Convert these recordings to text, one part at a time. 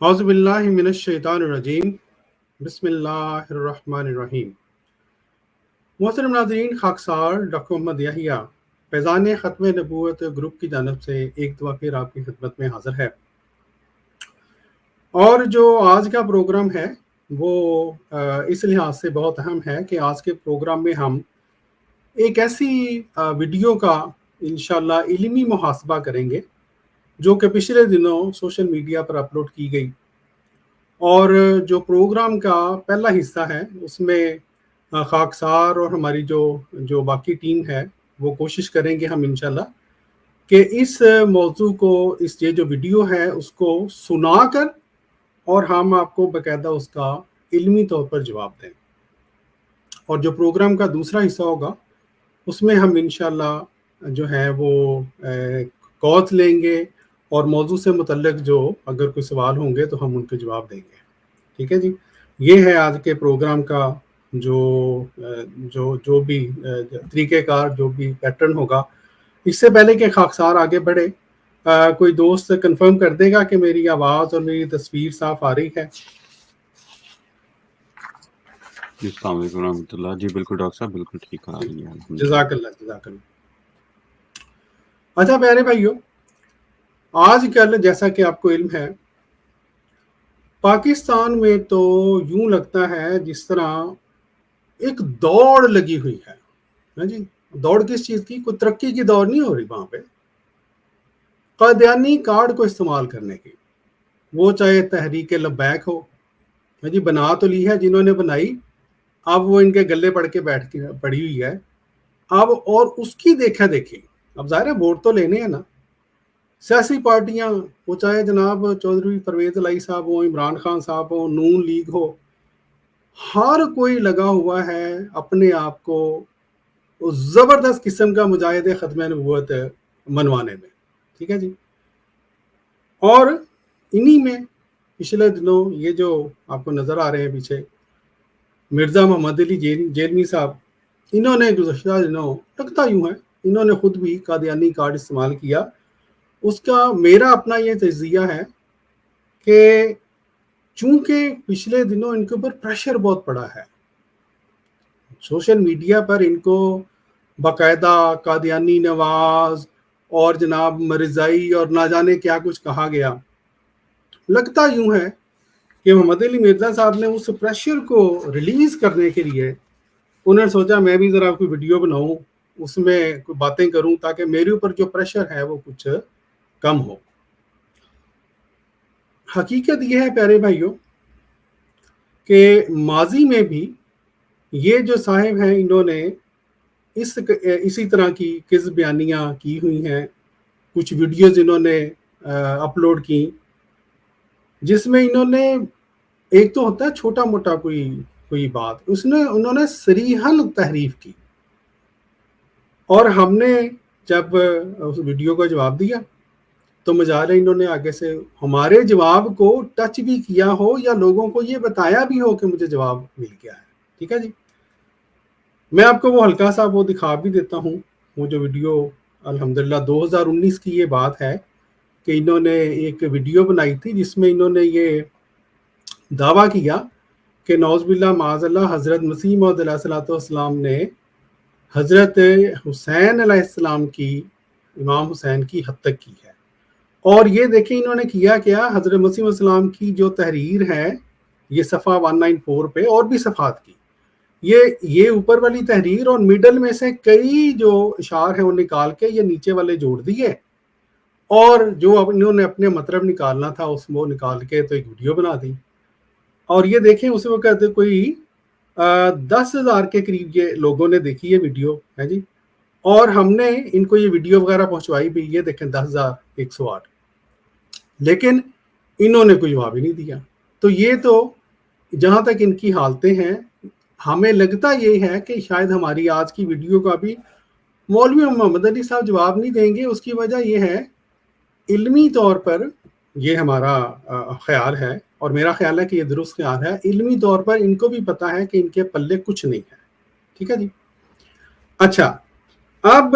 اعوذ باللہ من الشیطان الرجیم بسم اللہ الرحمن الرحیم۔ محترم ناظرین، خاکسار ڈاکٹر محمد یحییٰ فیضان ختم نبوت گروپ کی جانب سے ایک دفعہ پھر آپ کی خدمت میں حاضر ہے، اور جو آج کا پروگرام ہے وہ اس لحاظ سے بہت اہم ہے کہ آج کے پروگرام میں ہم ایک ایسی ویڈیو کا انشاءاللہ علمی محاسبہ کریں گے جو کہ پچھلے دنوں سوشل میڈیا پر اپلوڈ کی گئی، اور جو پروگرام کا پہلا حصہ ہے اس میں خاکسار اور ہماری جو باقی ٹیم ہے وہ کوشش کریں گے ہم انشاءاللہ کہ اس موضوع کو، یہ جو ویڈیو ہے اس کو سنا کر اور ہم آپ کو باقاعدہ اس کا علمی طور پر جواب دیں، اور جو پروگرام کا دوسرا حصہ ہوگا اس میں ہم انشاءاللہ جو ہے وہ کالز لیں گے، اور موضوع سے متعلق جو اگر کوئی سوال ہوں گے تو ہم ان کے جواب دیں گے۔ ٹھیک ہے جی، یہ ہے آج کے پروگرام کا جو بھی طریقہ کار، جو بھی پیٹرن ہوگا۔ اس سے پہلے کہ خاکسار آگے بڑھے، کوئی دوست کنفرم کر دے گا کہ میری آواز اور میری تصویر صاف آ رہی ہے؟ السلام علیکم ورحمۃ اللہ۔ جی بالکل ڈاکٹر صاحب، بالکل ٹھیک آ رہی ہے۔ جزاک اللہ جزاک اللہ۔ اچھا پیارے بھائیو، آج کل جیسا کہ آپ کو علم ہے، پاکستان میں تو یوں لگتا ہے جس طرح ایک دوڑ لگی ہوئی ہے۔ ہاں جی، دوڑ کس چیز کی؟ کوئی ترقی کی دوڑ نہیں ہو رہی وہاں پہ، قادیانی کارڈ کو استعمال کرنے کی، وہ چاہے تحریک لبیک ہو، ہاں جی، بنا تو لی ہے جنہوں نے بنائی، اب وہ ان کے گلے پڑ کے پڑی ہوئی ہے اب، اور اس کی دیکھا دیکھی اب ظاہر ہے ووٹ تو لینے ہیں نا۔ سیاسی پارٹیاں، وہ چاہے جناب چودھری پرویز الہی صاحب ہوں، عمران خان صاحب ہوں، نون لیگ ہو، ہر کوئی لگا ہوا ہے اپنے آپ کو زبردست قسم کا مجاہد ختم نبوت منوانے میں۔ ٹھیک ہے جی، اور انہی میں پچھلے دنوں یہ جو آپ کو نظر آ رہے ہیں پیچھے، مرزا محمد علی جیلمی صاحب، انہوں نے گزشتہ دنوں، لگتا یوں ہے انہوں نے خود بھی قادیانی کارڈ استعمال کیا۔ اس کا میرا اپنا یہ تجزیہ ہے کہ چونکہ پچھلے دنوں ان کے اوپر پریشر بہت پڑا ہے، سوشل میڈیا پر ان کو باقاعدہ قادیانی نواز اور جناب مرزائی اور نہ جانے کیا کچھ کہا گیا۔ لگتا یوں ہے کہ محمد علی مرزا صاحب نے اس پریشر کو ریلیز کرنے کے لیے انہوں نے سوچا میں بھی ذرا کوئی ویڈیو بناؤں، اس میں کوئی باتیں کروں تاکہ میرے اوپر جو پریشر ہے وہ کچھ کم ہو۔ حقیقت یہ ہے پیارے بھائیوں کہ ماضی میں بھی یہ جو صاحب ہیں انہوں نے اسی طرح کی کذب بیانیاں کی ہوئی ہیں، کچھ ویڈیوز انہوں نے اپلوڈ کی جس میں انہوں نے، ایک تو ہوتا ہے چھوٹا موٹا کوئی بات، انہوں نے صریحاً تحریف کی، اور ہم نے جب اس ویڈیو کا جواب دیا تو مجال ہے انہوں نے آگے سے ہمارے جواب کو ٹچ بھی کیا ہو یا لوگوں کو یہ بتایا بھی ہو کہ مجھے جواب مل گیا ہے۔ ٹھیک ہے جی، میں آپ کو وہ ہلکا سا وہ دکھا بھی دیتا ہوں، وہ جو ویڈیو الحمدللہ 2019 کی یہ بات ہے کہ انہوں نے ایک ویڈیو بنائی تھی جس میں انہوں نے یہ دعویٰ کیا کہ نعوذ باللہ معاذ اللہ حضرت مسیح موعود علیہ الصلوۃ والسلام نے حضرت حسین علیہ السلام کی، امام حسین کی حد تک کی ہے۔ اور یہ دیکھیں انہوں نے کیا کیا، حضرت مسیح علیہ السلام کی جو تحریر ہے یہ صفحہ 194 پہ اور بھی صفحات کی، یہ اوپر والی تحریر اور میڈل میں سے کئی جو اشعار ہیں وہ نکال کے یہ نیچے والے جوڑ دیے، اور جو انہوں نے اپنے مطلب نکالنا تھا اس وہ نکال کے تو ایک ویڈیو بنا دی۔ اور یہ دیکھیں اس وقت کوئی 10,000 کے قریب یہ لوگوں نے دیکھی یہ ویڈیو ہے جی، اور ہم نے ان کو یہ ویڈیو وغیرہ پہنچوائی بھی، یہ دیکھیں 10,108، لیکن انہوں نے کوئی جواب ہی نہیں دیا۔ تو یہ تو جہاں تک ان کی حالتیں ہیں، ہمیں لگتا یہ ہے کہ شاید ہماری آج کی ویڈیو کا بھی مولوی محمد علی صاحب جواب نہیں دیں گے۔ اس کی وجہ یہ ہے، علمی طور پر یہ ہمارا خیال ہے، اور میرا خیال ہے کہ یہ درست خیال ہے، علمی طور پر ان کو بھی پتا ہے کہ ان کے پلے کچھ نہیں ہے۔ ٹھیک ہے جی، اچھا اب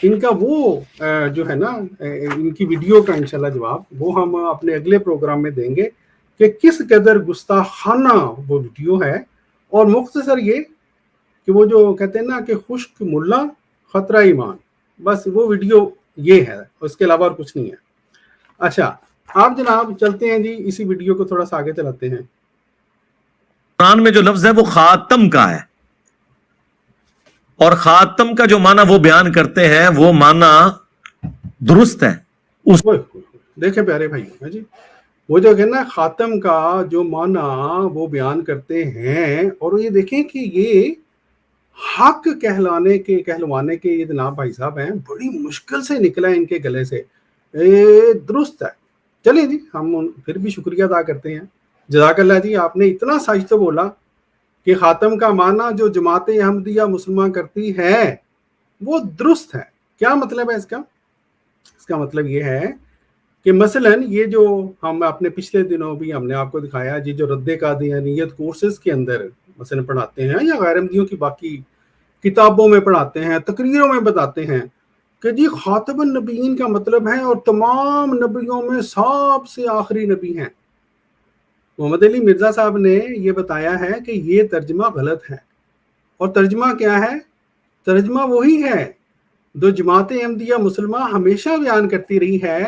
ان کا وہ جو ہے نا ان کی ویڈیو کا انشاءاللہ جواب وہ ہم اپنے اگلے پروگرام میں دیں گے کہ کس قدر گستاخانہ وہ ویڈیو ہے، اور مختصر یہ کہ وہ جو کہتے ہیں نا کہ خشک ملا خطرہ ایمان، بس وہ ویڈیو یہ ہے، اس کے علاوہ اور کچھ نہیں ہے۔ اچھا آپ جناب چلتے ہیں جی، اسی ویڈیو کو تھوڑا سا آگے چلاتے ہیں۔ قرآن میں جو لفظ ہے وہ خاتم کا ہے، اور خاتم کا جو معنی وہ بیان کرتے ہیں وہ معنی درست ہے۔ اس دیکھیں پیارے بھائی جی، وہ جو ہے نا خاتم کا جو معنی وہ بیان کرتے ہیں، اور یہ دیکھیں کہ یہ حق کہلوانے کے یہ جناب بھائی صاحب ہیں، بڑی مشکل سے نکلا ہے ان کے گلے سے، درست ہے۔ چلیں جی ہم پھر بھی شکریہ ادا کرتے ہیں، جزاک اللہ جی، آپ نے اتنا سچ تو بولا کہ خاتم کا معنی جو جماعت احمدیہ مسلمان کرتی ہے وہ درست ہے۔ کیا مطلب ہے اس کا؟ اس کا مطلب یہ ہے کہ مثلا یہ جو ہم اپنے پچھلے دنوں بھی ہم نے آپ کو دکھایا جی، جو رد قادیانیت کورسز کے اندر مثلا پڑھاتے ہیں، یا غیر احمدیوں کی باقی کتابوں میں پڑھاتے ہیں، تقریروں میں بتاتے ہیں کہ جی خاتم النبیین کا مطلب ہے اور تمام نبیوں میں سب سے آخری نبی ہیں۔ محمد علی مرزا صاحب نے یہ بتایا ہے کہ یہ ترجمہ غلط ہے، اور ترجمہ کیا ہے؟ ترجمہ وہی ہے جو جماعت احمدیہ مسلمہ ہمیشہ بیان کرتی رہی ہے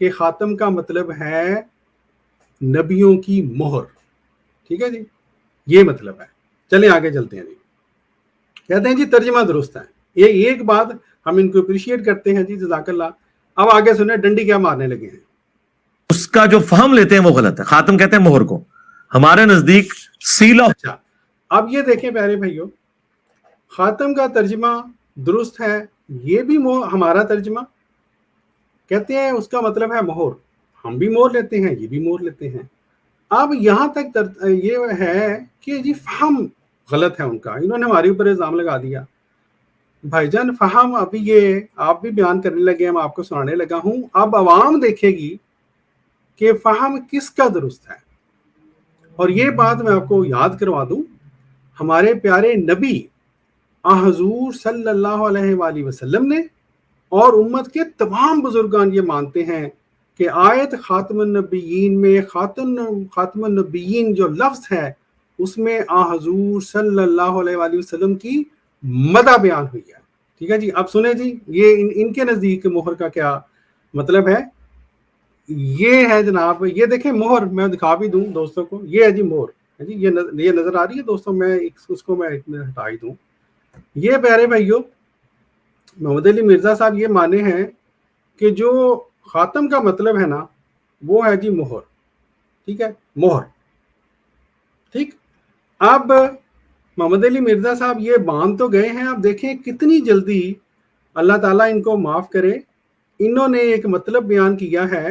کہ خاتم کا مطلب ہے نبیوں کی مہر۔ ٹھیک ہے جی، یہ مطلب ہے۔ چلیں آگے چلتے ہیں جی، کہتے ہیں جی ترجمہ درست ہے، یہ ایک بات ہم ان کو اپریشیٹ کرتے ہیں جی، جزاک اللہ۔ اب آگے سنیں، ڈنڈی کیا مارنے لگے ہیں۔ اس کا جو فہم لیتے ہیں وہ غلط ہے، خاتم کہتے ہیں مہر کو، ہمارے نزدیک سیل آف۔ اچھا اب یہ دیکھیں پیارے بھائیوں، خاتم کا ترجمہ درست ہے، یہ بھی ہمارا ترجمہ کہتے ہیں اس کا مطلب ہے مہر، ہم بھی مہر لیتے ہیں، یہ بھی مہر لیتے ہیں۔ اب یہاں تک یہ ہے کہ جی فہم غلط ہے ان کا، انہوں نے ہمارے اوپر الزام لگا دیا۔ بھائی جان فہم ابھی یہ آپ بھی بیان کرنے لگے ہیں، میں آپ کو سنانے لگا ہوں، اب عوام دیکھے گی کہ فہم کس کا درست ہے۔ اور یہ بات میں آپ کو یاد کروا دوں، ہمارے پیارے نبی حضور صلی اللہ علیہ وآلہ وسلم نے اور امت کے تمام بزرگان یہ مانتے ہیں کہ آیت خاتم النبیین میں خاتم النبیین جو لفظ ہے اس میں حضور صلی اللہ علیہ وآلہ وسلم کی مدح بیان ہوئی ہے۔ ٹھیک ہے جی، اب سنیں جی، یہ ان کے نزدیک مہر کا کیا مطلب ہے۔ یہ ہے جناب، یہ دیکھیں مہر، میں دکھا بھی دوں دوستوں کو، یہ ہے جی مہر جی، یہ نظر آ رہی ہے دوستوں، میں اس کو میں ہٹا ہی دوں۔ یہ پیارے بھائیوں محمد علی مرزا صاحب یہ مانے ہیں کہ جو خاتم کا مطلب ہے نا وہ ہے جی مہر۔ ٹھیک ہے، مہر۔ ٹھیک، اب محمد علی مرزا صاحب یہ مان تو گئے ہیں، اب دیکھیں کتنی جلدی اللہ تعالیٰ ان کو معاف کرے، انہوں نے ایک مطلب بیان کیا ہے،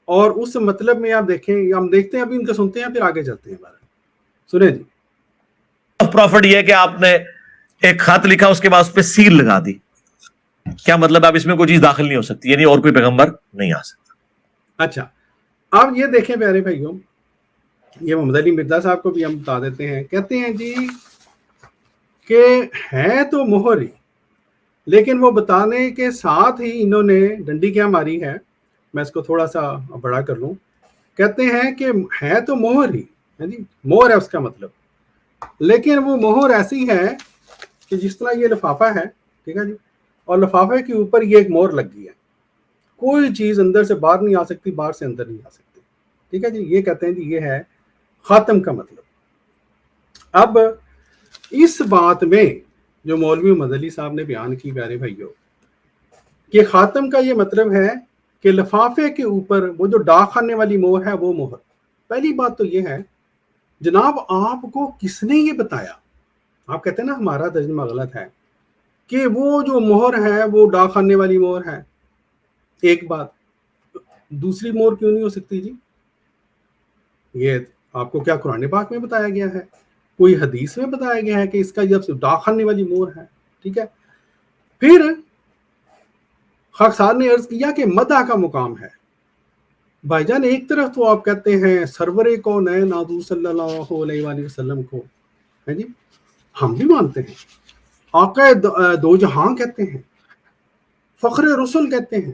اور اس مطلب میں آپ دیکھیں، ہم دیکھتے ہیں ابھی ان کو سنتے ہیں پھر آگے چلتے ہیں۔ سنیں جی، پروفٹ یہ ہے کہ آپ نے ایک خط لکھا، اس کے بعد اس پہ سیل لگا دی، کیا مطلب؟ اب اس میں کوئی چیز داخل نہیں ہو سکتی، یعنی اور کوئی پیغمبر نہیں آ سکتا۔ اچھا اب یہ دیکھیں پیارے بھائیوں، یہ محمد علی مرزا صاحب کو بھی ہم بتا دیتے ہیں، کہتے ہیں جی کہ ہے تو مہر ہی، لیکن وہ بتانے کے ساتھ ہی انہوں نے ڈنڈی کیا ماری ہے، میں اس کو تھوڑا سا بڑا کر لوں، کہتے ہیں کہ ہے تو مہر ہی ہے جی، مہر ہے اس کا مطلب، لیکن وہ مہر ایسی ہے کہ جس طرح یہ لفافہ ہے، ٹھیک ہے جی، اور لفافے کے اوپر یہ ایک مہر لگ گئی ہے، کوئی چیز اندر سے باہر نہیں آ سکتی، باہر سے اندر نہیں آ سکتی۔ ٹھیک ہے جی، یہ کہتے ہیں جی یہ ہے خاتم کا مطلب۔ اب اس بات میں جو مولوی محمد علی صاحب نے بیان کی پیارے بھائیوں کہ خاتم کا یہ مطلب ہے کہ لفافے کے اوپر وہ جو ڈاک خانے والی مہر ہے وہ مہر۔ پہلی بات تو یہ ہے جناب، آپ کو کس نے یہ بتایا؟ آپ کہتے ہیں نا ہمارا ترجمہ غلط ہے، کہ وہ جو مہر ہے وہ ڈاک خانے والی مہر ہے، ایک بات۔ دوسری مہر کیوں نہیں ہو سکتی جی؟ یہ آپ کو کیا قرآن پاک میں بتایا گیا ہے؟ کوئی حدیث میں بتایا گیا ہے کہ اس کا جب ڈاک خانے والی مہر ہے؟ ٹھیک ہے، پھر خاکسار نے عرض کیا کہ مدح کا مقام ہے۔ بھائی جان ایک طرف تو آپ کہتے ہیں سرور کونین حضور صلی اللہ علیہ وآلہ وسلم کو ہے جی، ہم بھی مانتے ہیں، آقا دو جہاں کہتے ہیں، فخر رسول کہتے ہیں،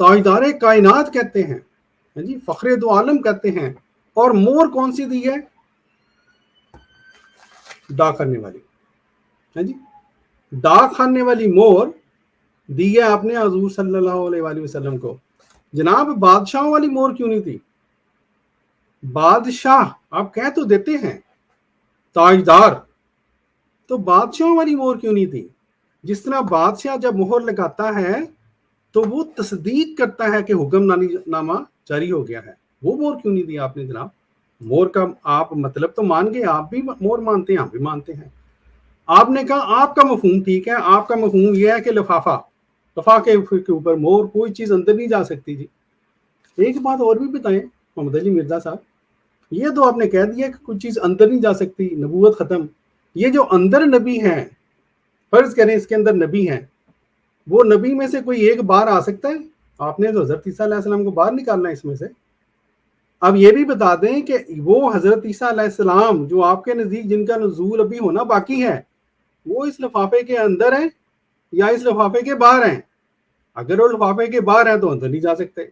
تاجدار کائنات کہتے ہیں، جی فخر دو عالم کہتے ہیں. اور مور کون سی دی ہے؟ ڈاک خانے والی. جی ڈاک خانے والی مور دی ہے آپ نے حضور صلی اللہ علیہ وآلہ وسلم کو. جناب بادشاہوں والی مور کیوں نہیں تھی؟ بادشاہ آپ کہہ تو دیتے ہیں تاجدار، تو بادشاہوں والی مور کیوں نہیں تھی؟ جس طرح بادشاہ جب مہر لگاتا ہے تو وہ تصدیق کرتا ہے کہ حکم نامہ جاری ہو گیا ہے، وہ مور کیوں نہیں دی آپ نے جناب؟ مور کا آپ مطلب تو مان گئے، آپ بھی مور مانتے ہیں، ہم بھی مانتے ہیں. آپ نے کہا آپ کا مفہوم ٹھیک ہے، آپ کا مفہوم یہ ہے کہ لفافے کے اوپر مور، کوئی چیز اندر نہیں جا سکتی. جی ایک بات اور بھی بتائیں محمد علی مرزا صاحب، یہ تو آپ نے کہہ دیا کہ کوئی چیز اندر نہیں جا سکتی، نبوت ختم. یہ جو اندر نبی ہیں، فرض کریں اس کے اندر نبی ہیں، وہ نبی میں سے کوئی ایک باہر آ سکتا ہے؟ آپ نے تو حضرت عیسیٰ علیہ السلام کو باہر نکالنا ہے اس میں سے. اب یہ بھی بتا دیں کہ وہ حضرت عیسیٰ علیہ السلام جو آپ کے نزدیک جن کا نزول ابھی ہونا باقی ہے، وہ اس لفافے کے اندر ہیں یا اس لفافے کے باہر ہیں؟ اگر وہ لفافے کے باہر ہیں تو اندر نہیں جا سکتے،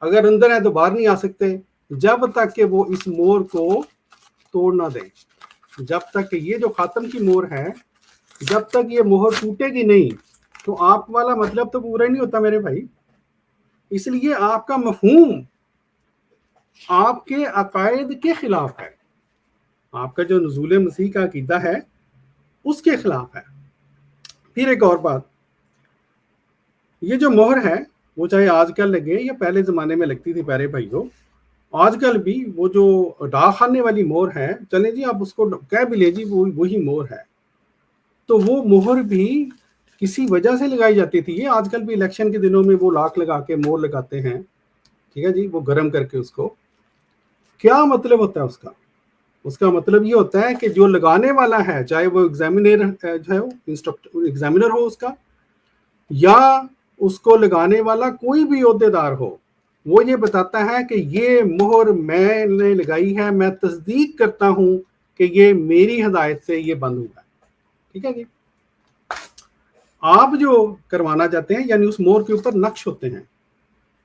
اگر اندر ہیں تو باہر نہیں آ سکتے، جب تک کہ وہ اس مور کو توڑ نہ دیں. جب تک کہ یہ جو خاتم کی مور ہے، جب تک یہ مہر ٹوٹے گی نہیں، تو آپ والا مطلب تو پورا ہی نہیں ہوتا میرے بھائی. اس لیے آپ کا مفہوم آپ کے عقائد کے خلاف ہے، آپ کا جو نزول مسیح کا عقیدہ ہے اس کے خلاف ہے. پھر ایک اور بات، یہ جو مہر ہے وہ چاہے آج کل لگے یا پہلے زمانے میں لگتی تھی پیارے بھائیوں، آج کل بھی وہ جو ڈاک خانے والی مہر ہے، چلیں جی آپ اس کو کہہ بھی لیں جی وہی مہر ہے، تو وہ مہر بھی کسی وجہ سے لگائی جاتی تھی. یہ آج کل بھی الیکشن کے دنوں میں وہ لاکھ لگا کے مہر لگاتے ہیں، ٹھیک ہے جی، وہ گرم کر کے. اس کو کیا مطلب ہوتا ہے اس کا مطلب یہ ہوتا ہے کہ جو لگانے والا ہے، چاہے وہ ایگزامینر ہو اس کا، یا اس کو لگانے والا کوئی بھی عہدیدار ہو، وہ یہ بتاتا ہے کہ یہ مہر میں نے لگائی ہے، میں تصدیق کرتا ہوں کہ یہ میری ہدایت سے یہ بند ہوا ہے. ٹھیک ہے جی. آپ جو کروانا چاہتے ہیں یعنی اس مہر کے اوپر نقش ہوتے ہیں،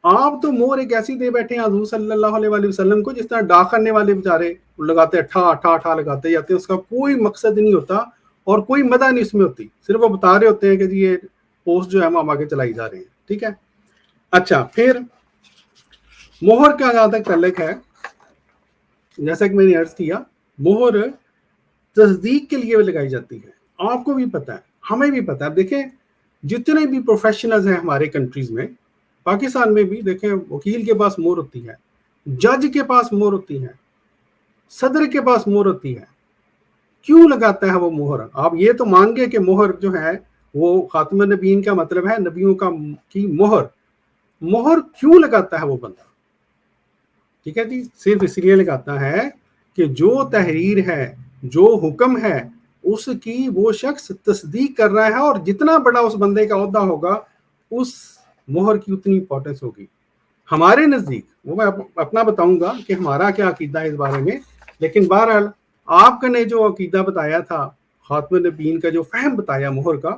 آپ تو مہر ایک ایسی دے بیٹھے ہیں حضور صلی اللہ علیہ وآلہ وسلم کو جس طرح ڈاک خانے والے بیچارے لگاتے اٹھا لگاتے جاتے ہیں، اس کا کوئی مقصد نہیں ہوتا اور کوئی مدہ نہیں اس میں ہوتی، صرف وہ بتا رہے ہوتے ہیں کہ جی یہ پوسٹ جو ہے ہم آگے چلائی جا رہے ہیں. ٹھیک ہے. اچھا، پھر مہر کا جہاں تک تعلق ہے، جیسا کہ میں نے عرض کیا، مہر تصدیق کے لیے لگائی جاتی ہے. آپ کو بھی پتہ ہے، ہمیں بھی پتہ ہے. دیکھیں جتنے بھی پروفیشنلز ہیں ہمارے کنٹریز میں، پاکستان میں بھی دیکھیں، وکیل کے پاس مہر ہوتی ہے، جج کے پاس مہر ہوتی ہے، صدر کے پاس مہر ہوتی ہے. کیوں لگاتا ہے وہ مہر؟ آپ یہ تو مان گے کہ مہر جو ہے وہ خاتم النبیین کا مطلب ہے نبیوں کی مہر. مہر کیوں لگاتا ہے وہ بندہ؟ ٹھیک ہے جی، صرف اس لیے لگاتا ہے کہ جو تحریر ہے، جو حکم ہے، اس کی وہ شخص تصدیق کر رہا ہے، اور جتنا بڑا اس بندے کا عہدہ ہوگا اس مہر کی اتنی امپورٹنس ہوگی. ہمارے نزدیک وہ میں اپنا بتاؤں گا کہ ہمارا کیا عقیدہ ہے اس بارے میں، لیکن بہرحال آپ نے جو عقیدہ بتایا تھا، خاتم النبیین کا جو فہم بتایا مہر کا،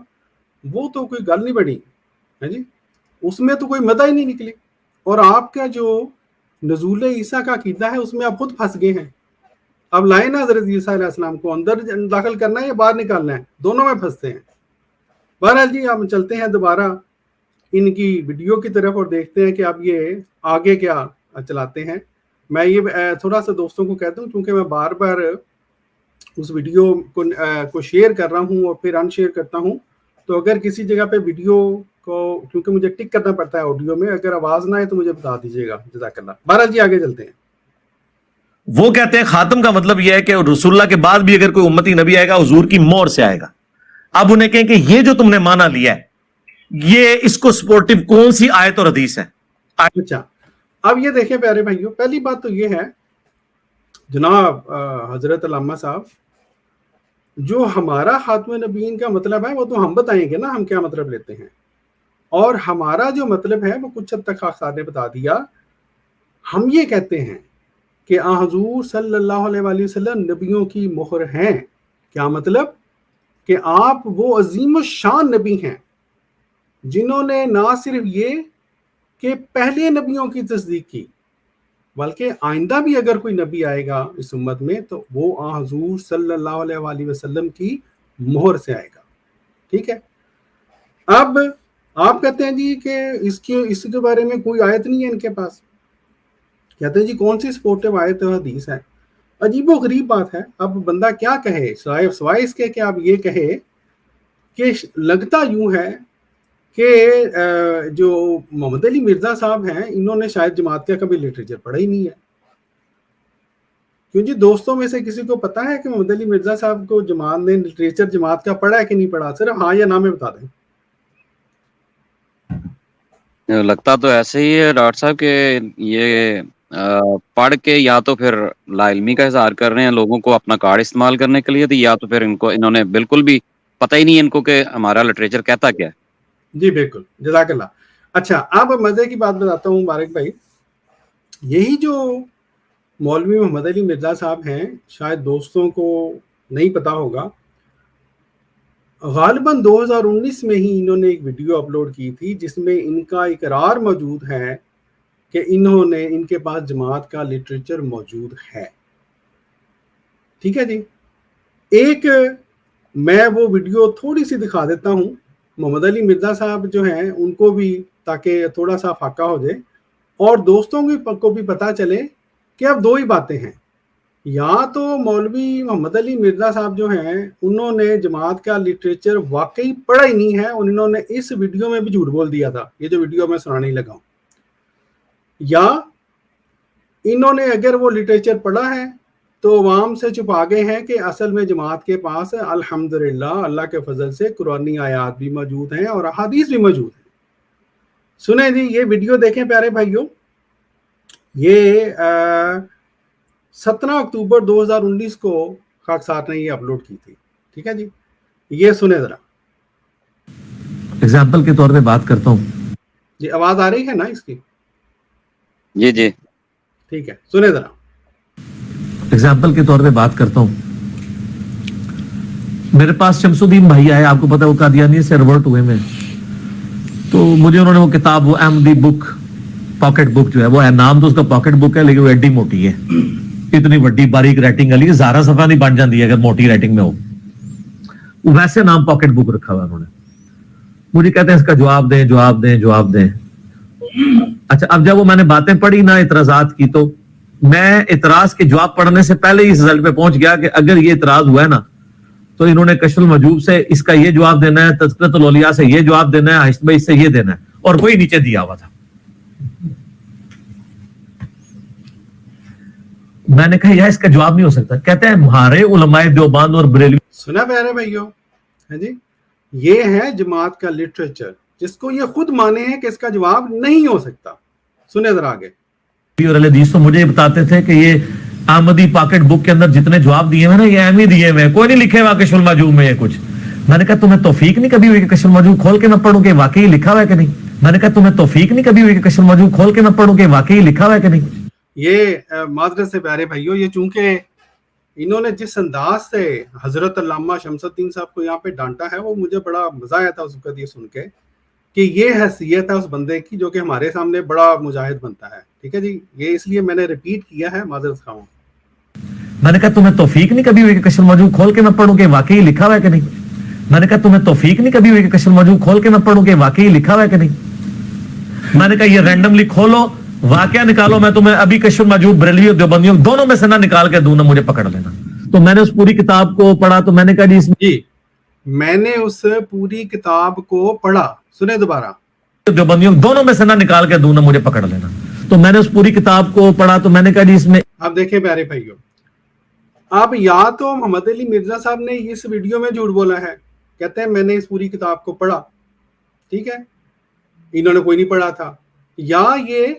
وہ تو کوئی گل نہیں بنی ہے جی، اس میں تو کوئی مدہ ہی نہیں نکلی. اور آپ کا جو نزول عیسیٰ کا عقیدہ ہے اس میں آپ خود پھنس گئے ہیں. اب لائیں نا حضرت عیسیٰ علیہ السلام کو اندر داخل کرنا ہے یا باہر نکالنا ہے، دونوں میں پھنستے ہیں. بہرحال جی ہم چلتے ہیں دوبارہ ان کی ویڈیو کی طرف اور دیکھتے ہیں کہ اب یہ آگے کیا چلاتے ہیں. میں یہ تھوڑا سا دوستوں کو کہتا ہوں، کیونکہ میں بار بار اس ویڈیو کو شیئر کر رہا ہوں اور پھر ان شیئر کرتا ہوں، تو اگر کسی جگہ پہ ویڈیو کو، کیونکہ مجھے ٹک کرنا پڑتا ہے آڈیو میں، اگر آواز نہ آئے تو مجھے بتا دیجیے گا، جزاک اللہ. بہرحال جی آگے چلتے ہیں. وہ کہتے ہیں خاتم کا مطلب یہ ہے کہ رسول اللہ کے بعد بھی اگر کوئی امتی نبی آئے گا حضور کی مہر سے آئے گا. اب انہیں کہیں کہ یہ جو تم نے مانا لیا ہے، یہ اس کو سپورٹیو کون سی آیت اور حدیث ہے؟ اچھا، اب یہ دیکھیں پیارے بھائیوں، پہلی بات تو یہ ہے جناب حضرت علامہ صاحب، جو ہمارا خاتم نبیین کا مطلب ہے وہ تو ہم بتائیں گے نا ہم کیا مطلب لیتے ہیں، اور ہمارا جو مطلب ہے وہ کچھ حد تک خاک صاحب نے بتا دیا. ہم یہ کہتے ہیں کہ حضور صلی اللہ علیہ وآلہ وسلم نبیوں کی مہر ہیں. کیا مطلب؟ کہ آپ وہ عظیم الشان نبی ہیں، جنہوں نے نہ صرف یہ کہ پہلے نبیوں کی تصدیق کی بلکہ آئندہ بھی اگر کوئی نبی آئے گا اس امت میں تو وہ حضور صلی اللہ علیہ وآلہ وسلم کی مہر سے آئے گا. ٹھیک ہے. اب آپ کہتے ہیں جی کہ اس کے بارے میں کوئی آیت نہیں ہے ان کے پاس. کہتے ہیں جی کون سی سپورٹو آیت و حدیث ہے. عجیب و غریب بات ہے. اب بندہ کیا کہے سوائے اس کے کہ آپ یہ کہے کہ لگتا یوں ہے کہ جو محمد علی مرزا صاحب ہیں انہوں نے شاید جماعت کا کبھی لٹریچر پڑھا ہی نہیں ہے. کیوں جی دوستوں میں سے کسی کو پتا ہے کہ محمد علی مرزا صاحب کو جماعت نے لٹریچر جماعت کا پڑھا ہے کہ نہیں پڑھا؟ صرف ہاں یا نہ میں بتا دیں. لگتا تو ایسے ہی ہے ڈاکٹر صاحب کہ یہ پڑھ کے یا تو پھر لا علمی کا اظہار کر رہے ہیں لوگوں کو اپنا کارڈ استعمال کرنے کے لیے، یا تو پھر انہوں نے بالکل بھی پتہ ہی نہیں ان کو کہ ہمارا لٹریچر کہتا کیا ہے. جی بالکل، جزاک اللہ. اچھا اب مزے کی بات بتاتا ہوں مبارک بھائی. یہی جو مولوی محمد علی مرزا صاحب ہیں شاید دوستوں کو نہیں پتا ہوگا، غالباً 2019 میں ہی انہوں نے ایک ویڈیو اپلوڈ کی تھی جس میں ان کا اقرار موجود ہے کہ ان کے پاس جماعت کا لٹریچر موجود ہے. ٹھیک ہے جی. ایک میں وہ ویڈیو تھوڑی سی دکھا دیتا ہوں محمد علی مرزا صاحب جو ہیں ان کو بھی، تاکہ تھوڑا سا فاقہ ہو جائے اور دوستوں کو بھی پتہ چلے کہ اب دو ہی باتیں ہیں. یا تو مولوی محمد علی مرزا صاحب جو ہیں انہوں نے جماعت کا لٹریچر واقعی پڑھا ہی نہیں ہے اور انہوں نے اس ویڈیو میں بھی جھوٹ بول دیا تھا، یہ جو ویڈیو میں سنانے ہی لگا ہوں. یا انہوں نے اگر وہ لٹریچر پڑھا ہے تو عوام سے چھپا گئے ہیں کہ اصل میں جماعت کے پاس الحمدللہ اللہ کے فضل سے قرآنی آیات بھی موجود ہیں اور احادیث بھی موجود ہیں. سنیں جی یہ ویڈیو دیکھیں پیارے بھائیوں. یہ 17 اکتوبر 2019 کو خاکسار نے یہ اپلوڈ کی تھی. ٹھیک ہے جی. یہ سنیں ذرا. اگزامپل کے طور پہ بات کرتا ہوں. جی آواز آ رہی ہے نا اس کی؟ جی جی ٹھیک ہے سنیں ذرا. اگزامپل کے طور پہ بات کرتا ہوں. میرے پاس شمس الدین بھائی آئے، آپ کو پتا ہے وہ قادیانی سے ریورٹ ہوئے میں، تو مجھے انہوں نے وہ کتاب، وہ احمدی بک، پاکٹ بک جو ہے، وہ نام تو اس کا پاکٹ بک ہے لیکن وہ ایڈی موٹی ہے، اتنی بڑی باریک رائٹنگ والی، زارا صفحہ نہیں بن جاتی ہے اگر موٹی رائٹنگ میں ہو. ویسے نام پاکٹ بک رکھا ہوا انہوں نے. مجھے کہتے ہیں اس کا جواب دیں جواب دیں جواب دیں. اچھا اب جب وہ میں نے باتیں پڑھی نا اعتراضات کی، تو میں اعتراض کے جواب پڑھنے سے پہلے ہی اس رزلٹ پہ پہنچ گیا کہ اگر یہ اعتراض ہوا ہے نا تو انہوں نے کشف المجوب سے اس کا یہ جواب دینا ہے، تذکرۃ الاولیاء سے یہ جواب دینا ہے، حاشیہ بھائی سے یہ دینا ہے، اور وہی نیچے دیا ہوا تھا. میں نے کہا یار اس کا جواب نہیں ہو سکتا. کہتے ہیں ہمارے علماء دیوبند اور بریلوی. سنا پیارے بھائیوں؟ ہے جی. یہ ہے جماعت کا لٹریچر جس کو یہ خود مانے ہیں کہ اس کا جواب نہیں ہو سکتا. سنیں ذرا آگے. اور اہل حدیث تو مجھے بتاتے تھے کہ یہ احمدی پاکٹ بک کے اندر جتنے جواب دیے ہوئے نا یہ اہم ہی دیے ہوئے ہیں، کوئی نہیں لکھے ہوا کشف المجوب میں یہ کچھ. میں نے کہا تمہیں توفیق نہیں کبھی ہوئی کہ کشف المجوب کھول کے میں پڑھوں کہ واقعی لکھا ہوا ہے کہ نہیں؟ میں نے کہا تمہیں توفیق نہیں کبھی ہوئی کہ کشف المجوب کھول کے میں پڑھوں کہ واقعی لکھا ہوا ہے کہ نہیں؟ یہ معذرت سے پیارے بھائیوں، یہ چونکہ انہوں نے جس انداز سے حضرت علامہ شمس الدین صاحب کو یہاں پہ ڈانٹا ہے وہ مجھے بڑا مزہ آیا تھا اس وقت یہ سن کے کہ یہ حیثیت ہے اس بندے کی جو کہ ہمارے سامنے بڑا مجاہد بنتا ہے. ٹھیک ہے جی. یہ اس لیے میں نے ریپیٹ کیا ہے، معذرت خواہ ہوں. میں نے کہا تمہیں توفیق نہیں کبھی ہوئی کہ کشف المجوب کھول کے میں پڑھوں کہ واقعی لکھا ہوا ہے کہ نہیں؟ میں نے کہا تمہیں توفیق نہیں کبھی ہوئی کہ کشف المجوب کھول کے میں پڑھوں کہ واقعی لکھا ہوا ہے کہ نہیں؟ میں نے کہا یہ رینڈملی کھولو واقعہ نکالو، میں تمہیں ابھی کشف المجوب بریلوی اور دیوبندیوں دونوں میں سے نہ نکال کے دوں نا، مجھے پکڑ لینا. تو میں نے اس پوری کتاب کو پڑھا تو میں نے کہا جی میں نے اس پوری کتاب کو پڑھا. سنیں دوبارہ. دیوبندیوں دونوں میں سے نہ نکال کے دوں نا، مجھے پکڑ لینا. تو میں نے اس پوری کتاب کو پڑھا تو میں نے کہا جی اس میں آپ دیکھیں پیارے بھائیوں، آپ یا تو محمد علی مرزا صاحب نے اس ویڈیو میں جھوٹ بولا ہے، کہتے ہیں میں نے اس پوری کتاب کو پڑھا. ٹھیک ہے. انہوں نے کوئی نہیں پڑھا تھا. یا یہ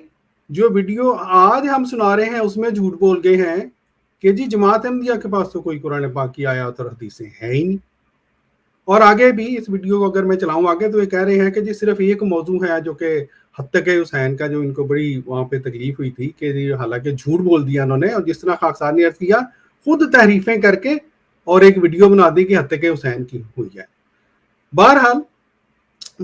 جو ویڈیو آج ہم سنا رہے ہیں اس میں جھوٹ بول گئے ہیں کہ جی جماعت احمدیہ کے پاس تو کوئی قرآن پاک کی آیات اور حدیثیں ہے ہی نہیں. اور آگے بھی اس ویڈیو کو اگر میں چلاؤں آگے تو یہ کہہ رہے ہیں کہ جی صرف ایک موضوع ہے جو کہ حتیق حسین کا، جو ان کو بڑی وہاں پہ تکلیف ہوئی تھی کہ جی حالانکہ جھوٹ بول دیا انہوں نے، اور جس طرح خاکسار نے عرض کیا خود تحریفیں کر کے اور ایک ویڈیو بنا دی کہ حتیق حسین کی ہوئی ہے. بہرحال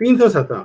317,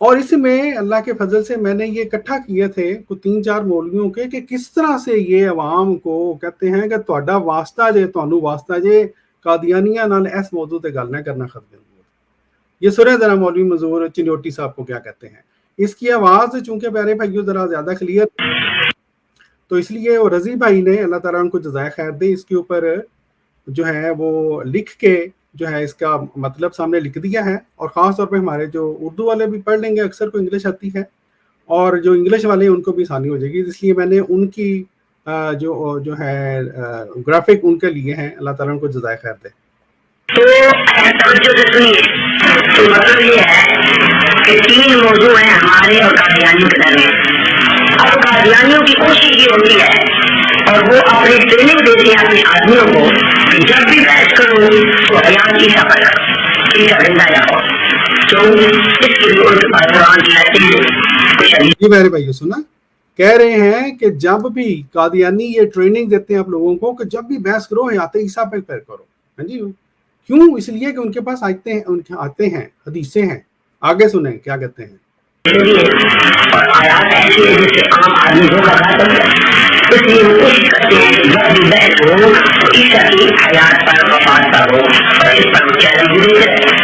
اور اس میں اللہ کے فضل سے میں نے یہ اکٹھا کیے تھے کچھ 3-4 مولویوں کے کہ کس طرح سے یہ عوام کو کہتے ہیں کہ تہاڈا واسطہ جے تانوں واسطہ جے قادیانیاں نال اس موضوع تے گل نہ کرنا ختم ہو. یہ سنیں ذرا مولوی منظور چنوٹی صاحب کو کیا کہتے ہیں. اس کی آواز چونکہ پیارے بھائیوں ذرا زیادہ کلیئر، تو اس لیے وہ رضی بھائی نے اللہ تعالیٰ ان کو جزائے خیر دے اس کے اوپر جو ہے وہ لکھ کے جو ہے اس کا مطلب سامنے لکھ دیا ہے. اور خاص طور پہ ہمارے جو اردو والے بھی پڑھ لیں گے، اکثر کو انگلش آتی ہے، اور جو انگلش والے ہیں ان کو بھی آسانی ہو جائے گی. اس لیے میں نے ان کی جو ہے گرافک ان کے لیے ہیں. اللہ تعالیٰ ان کو جزائے خیر دے. تو توجہ سے سنیے، تو مطلب یہ ہے کہ 3 موضوع ہیں ہمارے اور قادیانیوں کے درمیان. اب قادیانیوں کی کوشش یہ ہوتی ہے اور وہ اپنی ٹریننگ دیتے ہیں اپنے آدمیوں کو کہ جب بھی بحث کرو تو حیات کی سفر عیسیٰ زندہ رکھو. تو اس کے لیے ان کے پاس قرآن کی آیتیں جی میرے بھائیو سنا، کہہ رہے ہیں کہ جب بھی قادیانی یہ ٹریننگ دیتے ہیں آپ لوگوں کو کہ جب بھی بحث کرو حیات عیسیٰ پہ پیر کرو. ہاں جی، کیوں؟ اس لیے کہ ان کے پاس آتے ہیں حدیثیں ہیں. آگے سنیں کیا کہتے ہیں. اور آیات ایسی ہے جس سے عام آدمی دھوکہ کھاتا ہے. اس لیے وہ کوشش کرتے ہیں جب بھی بحث ہو تو عیسیٰ کی حیات پر وفات پر ہو اور اس پر وہ چیلنج نہیں کرتے.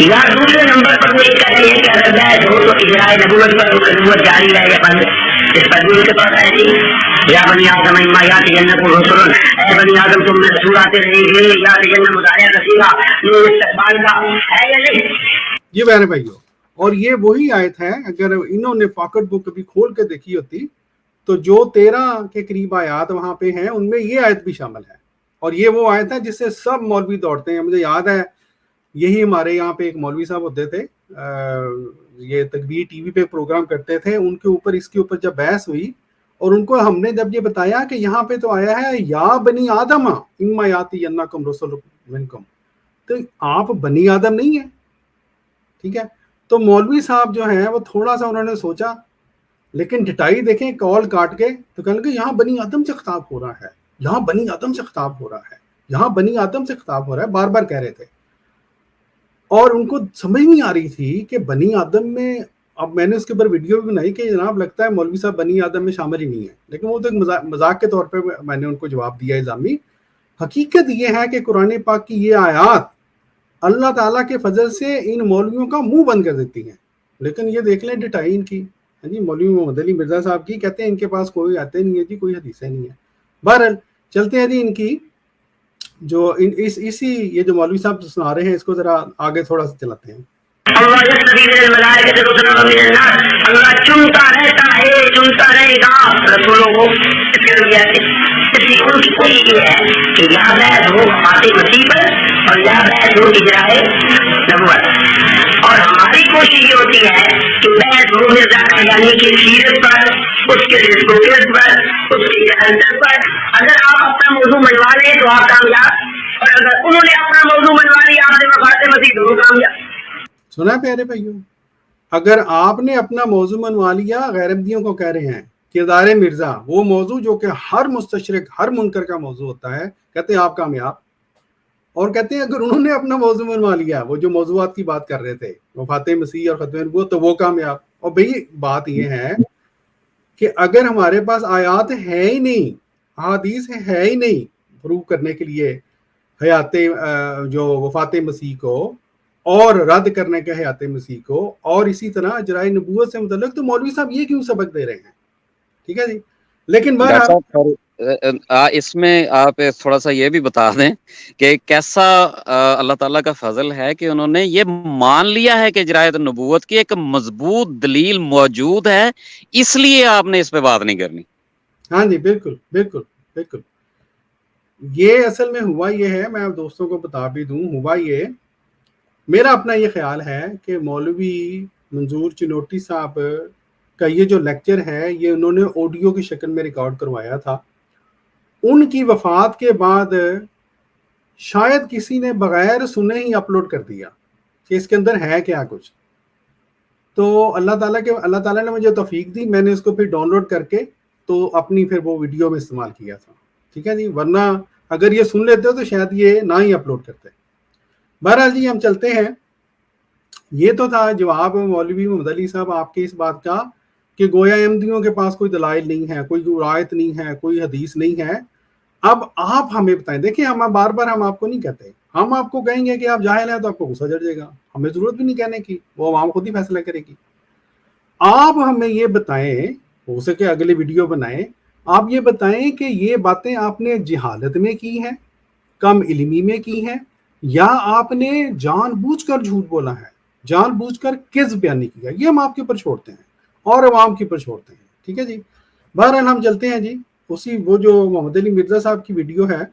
یا دوسرے نمبر پر وہ یہ کہتے ہیں کہ اگر بحث ہو تو اجرائے نبوت پر وہ نبوت جاری رہے یا بند. اس پر بھی ان کے پاس ایسی یا بنی آدم اما یا تجنت رسول، اے بنی آدم تم میں رسول آتے رہیں گے، یا تجنت مظاہرہ رسیگا، یہ استقبال کا ہے یا نہیں. یہ میرے بھائیو، اور یہ وہی آیت ہے، اگر انہوں نے پاکٹ بک کبھی کھول کے دیکھی ہوتی تو جو 13 کے قریب آیات وہاں پہ ہیں ان میں یہ آیت بھی شامل ہے. اور یہ وہ آیت ہے جس سے سب مولوی دوڑتے ہیں. مجھے یاد ہے یہی ہمارے یہاں پہ ایک مولوی صاحب ہوتے تھے، یہ تکبیر ٹی وی پہ پروگرام کرتے تھے. ان کے اوپر اس کے اوپر جب بحث ہوئی اور ان کو ہم نے جب یہ بتایا کہ یہاں پہ تو آیا ہے یا بنی آدم اما یاتینکم رسول منکم، تو آپ بنی آدم نہیں ہیں. ٹھیک ہے، تو مولوی صاحب جو ہیں وہ تھوڑا سا انہوں نے سوچا، لیکن ڈٹائی دیکھیں کال کاٹ کے تو کہنے کہ یہاں بنی آدم سے خطاب ہو رہا ہے، یہاں بنی آدم سے خطاب ہو رہا ہے، یہاں بنی آدم سے خطاب ہو رہا ہے، بار بار کہہ رہے تھے. اور ان کو سمجھ نہیں آ رہی تھی کہ بنی آدم میں، اب میں نے اس کے اوپر ویڈیو بھی بنائی کہ جناب لگتا ہے مولوی صاحب بنی آدم میں شامل ہی نہیں ہے، لیکن وہ تو ایک مذاق کے طور پہ میں نے ان کو جواب دیا الزامی. حقیقت یہ ہے کہ قرآن پاک کی یہ آیات اللہ تعالیٰ کے فضل سے ان مولویوں کا منہ بند کر دیتی ہیں. لیکن یہ دیکھ لیں ڈٹائی ان کی. ہاں جی، مولوی محمد علی مرزا صاحب کی، کہتے ہیں ان کے پاس کوئی آتے نہیں ہے جی، کوئی حدیثیں نہیں ہے. بہرحال چلتے ہیں جی ان کی جو اسی یہ جو مولوی صاحب سنا رہے ہیں اس کو ذرا آگے تھوڑا سا چلاتے ہیں. اللہ چنتا رہتا ہے، چنتا رہے گا رسولوں کو. ان کی کوئی یہ ہے کہ یا بحث ہو وفات مسیح پر اور یا بحث ہو اجرائے نبوت. اور ہماری کوشش یہ ہوتی ہے کہ بحث ہو مرزا قادیانی کی سیرت پر، اس کے رسولت پر، اس کی حضرت پر. اگر آپ اپنا موضوع منوا لیں تو آپ کامیاب، اور اگر انہوں نے اپنا موضوع منوا لیا آپ نے وفات مسیح دونوں کامیاب. سنا پیارے بھائیوں، اگر آپ نے اپنا موضوع منوا لیا، غیرمدیوں کو کہہ رہے ہیں کردار مرزا، وہ موضوع جو کہ ہر مستشرق ہر منکر کا موضوع ہوتا ہے، کہتے ہیں آپ کامیاب. اور کہتے ہیں اگر انہوں نے اپنا موضوع منوا لیا، وہ جو موضوعات کی بات کر رہے تھے وفات مسیح اور ختم نبوت، تو وہ کامیاب. اور بھئی بات یہ ہے کہ اگر ہمارے پاس آیات ہے ہی نہیں، احادیث ہے ہی نہیں پروو کرنے کے لیے حیات جو وفات مسیح کو اور رد کرنے کے حیات مسیح کو، اور اسی طرح اجرائے نبوت سے متعلق، تو مولوی صاحب یہ کیوں سبق دے رہے ہیں؟ ٹھیک ہے جی. لیکن بہرحال اس میں آپ تھوڑا سا یہ بھی بتا دیں کہ کیسا اللہ تعالیٰ کا فضل ہے کہ انہوں نے یہ مان لیا ہے کہ اجرائے نبوت کی ایک مضبوط دلیل موجود ہے، اس لیے آپ نے اس پہ بات نہیں کرنی. ہاں جی، بالکل بالکل بالکل. یہ اصل میں ہوا یہ ہے، میں آپ دوستوں کو بتا بھی دوں، ہوا یہ میرا اپنا یہ خیال ہے کہ مولوی منظور چنوٹی صاحب کا یہ جو لیکچر ہے یہ انہوں نے آڈیو کی شکل میں ریکارڈ کروایا تھا. ان کی وفات کے بعد شاید کسی نے بغیر سنے ہی اپلوڈ کر دیا کہ اس کے اندر ہے کیا کچھ. تو اللہ تعالیٰ نے مجھے توفیق دی، میں نے اس کو پھر ڈاؤن لوڈ کر کے تو اپنی پھر وہ ویڈیو میں استعمال کیا تھا. ٹھیک ہے جی، ورنہ اگر یہ سن لیتے ہو تو شاید یہ نہ ہی اپلوڈ کرتے. بہرحال جی ہم چلتے ہیں یہ تو تھا جواب مولوی محمد علی صاحب آپ کے اس بات کا کہ گویا احمدیوں کے پاس کوئی دلائل نہیں ہے، کوئی روایت نہیں ہے، کوئی حدیث نہیں ہے. اب آپ ہمیں بتائیں. دیکھیں ہم بار بار ہم آپ کو نہیں کہتے، ہم آپ کو کہیں گے کہ آپ جاہل ہیں تو آپ کو غصہ چڑھ جائے گا، ہمیں ضرورت بھی نہیں کہنے کی، وہ عوام خود ہی فیصلہ کرے گی. آپ ہمیں یہ بتائیں، ہو سکے اگلی ویڈیو بنائیں، آپ یہ بتائیں کہ یہ باتیں آپ نے جہالت میں کی ہیں، کم علمی میں کی ہیں، یا آپ نے جان بوجھ کر جھوٹ بولا ہے، جان بوجھ کر کذب بیانی کیا. یہ ہم آپ کے اوپر چھوڑتے ہیں اور عوام کے اوپر چھوڑتے ہیں. ٹھیک ہے جی. بہرحال ہم چلتے ہیں جی اسی وہ جو محمد علی مرزا صاحب کی ویڈیو ہے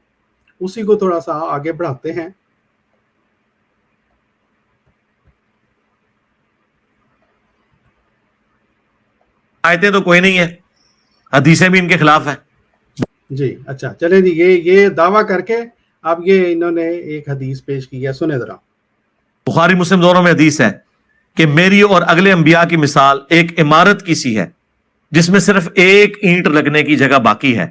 اسی کو تھوڑا سا آگے بڑھاتے ہیں. آیتیں تو کوئی نہیں ہے، حدیثیں بھی ان کے خلاف ہیں. جی اچھا چلیں جی، یہ دعویٰ کر کے اب یہ انہوں نے ایک حدیث پیش کی ہے، سنیں ذرا. بخاری مسلم دونوں میں حدیث ہے کہ میری اور اگلے انبیاء کی مثال ایک عمارت کی سی ہے جس میں صرف ایک اینٹ لگنے کی جگہ باقی ہے.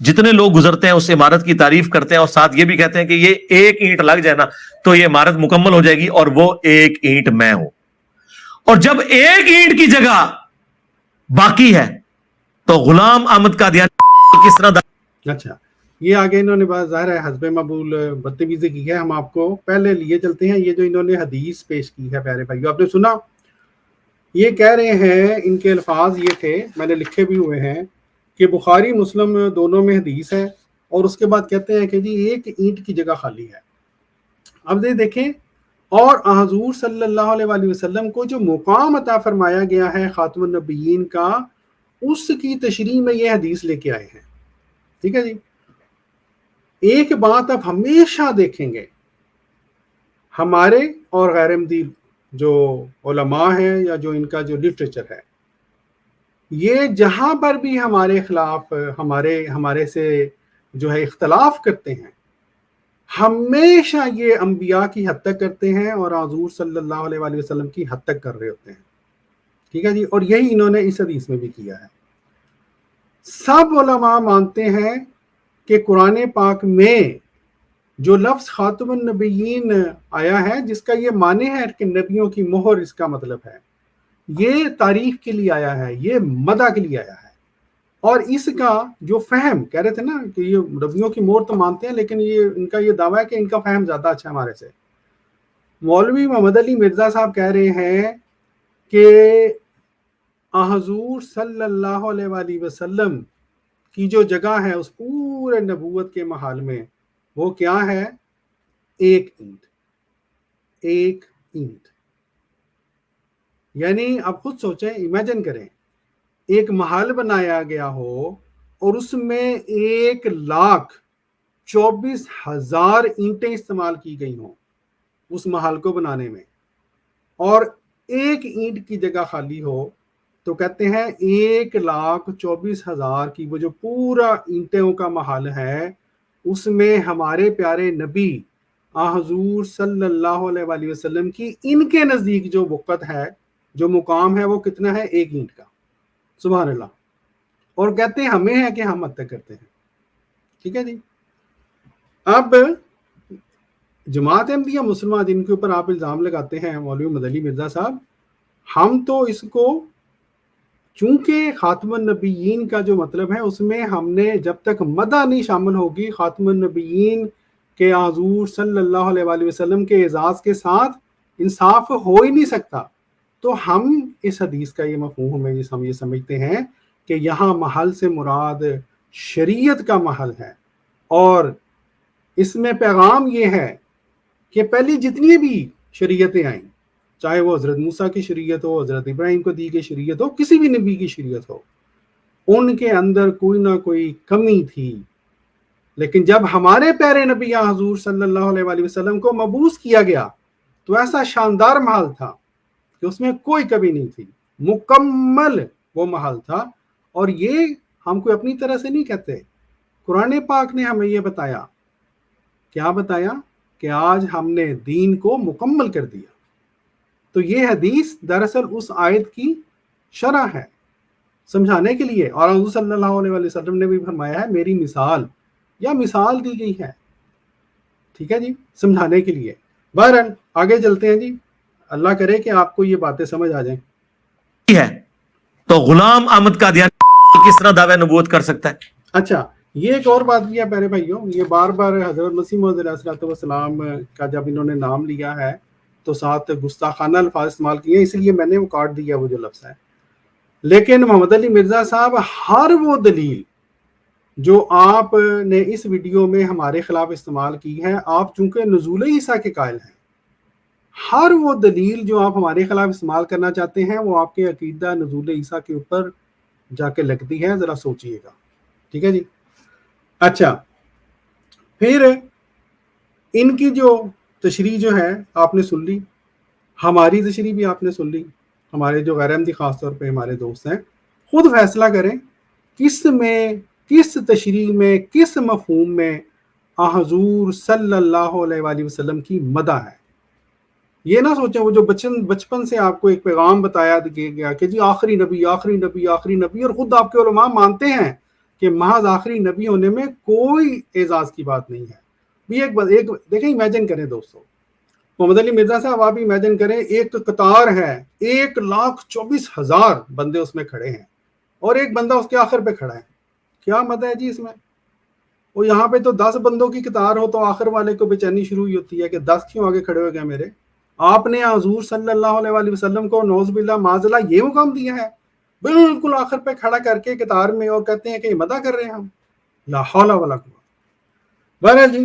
جتنے لوگ گزرتے ہیں اس عمارت کی تعریف کرتے ہیں اور ساتھ یہ بھی کہتے ہیں کہ یہ ایک اینٹ لگ جائے نا تو یہ عمارت مکمل ہو جائے گی، اور وہ ایک اینٹ میں ہوں. اور جب ایک اینٹ کی جگہ باقی ہے تو غلام احمد قادیانی کس طرح اچھا یہ آگے انہوں نے بات ظاہر ہے حسب مقبول بدتمیزی کی ہے. ہم آپ کو پہلے لیے چلتے ہیں. یہ جو انہوں نے حدیث پیش کی ہے پیارے بھائیو، آپ نے سنا، یہ کہہ رہے ہیں، ان کے الفاظ یہ تھے، میں نے لکھے بھی ہوئے ہیں، کہ بخاری مسلم دونوں میں حدیث ہے، اور اس کے بعد کہتے ہیں کہ جی ایک اینٹ کی جگہ خالی ہے. اب دیکھیں، اور حضور صلی اللہ علیہ وآلہ وسلم کو جو مقام عطا فرمایا گیا ہے خاتم النبیین کا، اس کی تشریح میں یہ حدیث لے کے آئے ہیں. ٹھیک ہے جی. ایک بات آپ ہمیشہ دیکھیں گے، ہمارے اور غیر احمدی جو علماء ہیں یا جو ان کا جو لٹریچر ہے، یہ جہاں پر بھی ہمارے خلاف ہمارے سے جو ہے اختلاف کرتے ہیں، ہمیشہ یہ انبیاء کی حد تک کرتے ہیں اور حضور صلی اللہ علیہ وآلہ وسلم کی حد تک کر رہے ہوتے ہیں. ٹھیک ہے جی. اور یہی انہوں نے اس حدیث میں بھی کیا ہے. سب علماء مانتے ہیں کہ قرآن پاک میں جو لفظ خاتم النبیین آیا ہے، جس کا یہ معنی ہے کہ نبیوں کی مہر، اس کا مطلب ہے یہ تعریف کے لیے آیا ہے، یہ مدح کے لیے آیا ہے. اور اس کا جو فہم کہہ رہے تھے نا کہ یہ نبیوں کی مہر تو مانتے ہیں، لیکن یہ ان کا یہ دعویٰ ہے کہ ان کا فہم زیادہ اچھا ہے ہمارے سے. مولوی محمد علی مرزا صاحب کہہ رہے ہیں کہ حضور صلی اللہ علیہ وآلہ وسلم کی جو جگہ ہے اس پورے نبوت کے محال میں، وہ کیا ہے؟ ایک اینٹ. ایک اینٹ. یعنی آپ خود سوچیں، امیجن کریں، ایک محل بنایا گیا ہو اور اس میں 1,24,000 اینٹیں استعمال کی گئی ہوں اس محل کو بنانے میں، اور ایک اینٹ کی جگہ خالی ہو، تو کہتے ہیں 1,24,000 کی وہ جو پورا اینٹوں کا محل ہے، اس میں ہمارے پیارے نبی حضور صلی اللہ علیہ وآلہ وسلم کی ان کے نزدیک جو وقت ہے، جو مقام ہے، وہ کتنا ہے؟ ایک اینٹ کا. سبحان اللہ. اور کہتے ہیں ہمیں ہے کہ ہم حد تک کرتے ہیں. ٹھیک ہے جی. اب جماعت احمدیہ مسلمہ جن کے اوپر آپ الزام لگاتے ہیں مولوی محمد علی مرزا صاحب، ہم تو اس کو، چونکہ خاتم النبیین کا جو مطلب ہے اس میں ہم نے جب تک مدح نہیں شامل ہوگی خاتم النبیین کے حضور صلی اللہ علیہ وآلہ وسلم کے اعزاز کے ساتھ، انصاف ہو ہی نہیں سکتا. تو ہم اس حدیث کا یہ مفہوم ہے، ہم یہ سمجھتے ہیں کہ یہاں محل سے مراد شریعت کا محل ہے، اور اس میں پیغام یہ ہے کہ پہلی جتنی بھی شریعتیں آئیں، چاہے وہ حضرت موسیٰ کی شریعت ہو، حضرت ابراہیم کو دی گئی شریعت ہو، کسی بھی نبی کی شریعت ہو، ان کے اندر کوئی نہ کوئی کمی تھی. لیکن جب ہمارے پیارے نبی حضور صلی اللہ علیہ وآلہ وسلم کو مبعوث کیا گیا تو ایسا شاندار محل تھا کہ اس میں کوئی کمی نہیں تھی، مکمل وہ محل تھا. اور یہ ہم کوئی اپنی طرح سے نہیں کہتے، قرآن پاک نے ہمیں یہ بتایا. کیا بتایا؟ کہ آج ہم نے دین کو مکمل کر دیا. تو یہ حدیث دراصل اس آیت کی شرح ہے سمجھانے کے لیے، اور حضور صلی اللہ علیہ وآلہ وسلم نے بھی فرمایا ہے میری مثال، یا مثال دی گئی ہے. ٹھیک ہے جی، سمجھانے کے لیے. بہرحال آگے چلتے ہیں جی. اللہ کرے کہ آپ کو یہ باتیں سمجھ آ جائیں. ہے تو غلام احمد قادیانی کس طرح دعوی نبوت کر سکتا ہے؟ اچھا یہ ایک اور بات بھی ہے پیارے بھائیوں, یہ بار بار حضرت مسیح موعود علیہ الصلوۃ والسلام کا جب انہوں نے نام لیا ہے تو ساتھ گستاخانہ الفاظ استعمال کیے, اس لیے میں نے وہ کاٹ دیا وہ جو لفظ ہے. لیکن محمد علی مرزا صاحب ہر وہ دلیل جو آپ نے اس ویڈیو میں ہمارے خلاف استعمال کی ہے, آپ چونکہ نزول عیسیٰ کے قائل ہیں, ہر وہ دلیل جو آپ ہمارے خلاف استعمال کرنا چاہتے ہیں وہ آپ کے عقیدہ نزول عیسیٰ کے اوپر جا کے لگتی ہے, ذرا سوچئے گا. ٹھیک ہے جی. اچھا پھر ان کی جو تشریح جو ہے آپ نے سن لی, ہماری تشریح بھی آپ نے سن لی. ہمارے جو غیر احمدی خاص طور پہ ہمارے دوست ہیں, خود فیصلہ کریں کس میں, کس تشریح میں, کس مفہوم میں حضور صلی اللہ علیہ وآلہ وسلم کی مدح ہے. یہ نہ سوچیں وہ جو بچپن سے آپ کو ایک پیغام بتایا گیا کہ جی آخری نبی آخری نبی آخری نبی, اور خود آپ کے علماء مانتے ہیں کہ محض آخری نبی ہونے میں کوئی اعزاز کی بات نہیں ہے. بھی ایک دیکھیں امیجن کریں دوستو, محمد علی مرزا صاحب آپ امیجن کریں ایک قطار ہے, 1,24,000 بندے اس میں کھڑے ہیں اور ایک بندہ اس کے آخر پہ کھڑا ہے, کیا مدد ہے جی اس میں؟ اور یہاں پہ تو 10 بندوں کی قطار ہو تو آخر والے کو بے چینی شروع ہوئی ہوتی ہے کہ 10 کیوں آگے کھڑے ہو گئے میرے. آپ نے حضور صلی اللہ علیہ وآلہ وسلم کو نعوذ باللہ معاذ اللہ یہ مقام دیا ہے بالکل آخر پہ کھڑا کر کے قطار میں, اور کہتے ہیں کہ یہ مدح کر رہے ہیں ہم. لا حول ولا قوت. بہرحال جی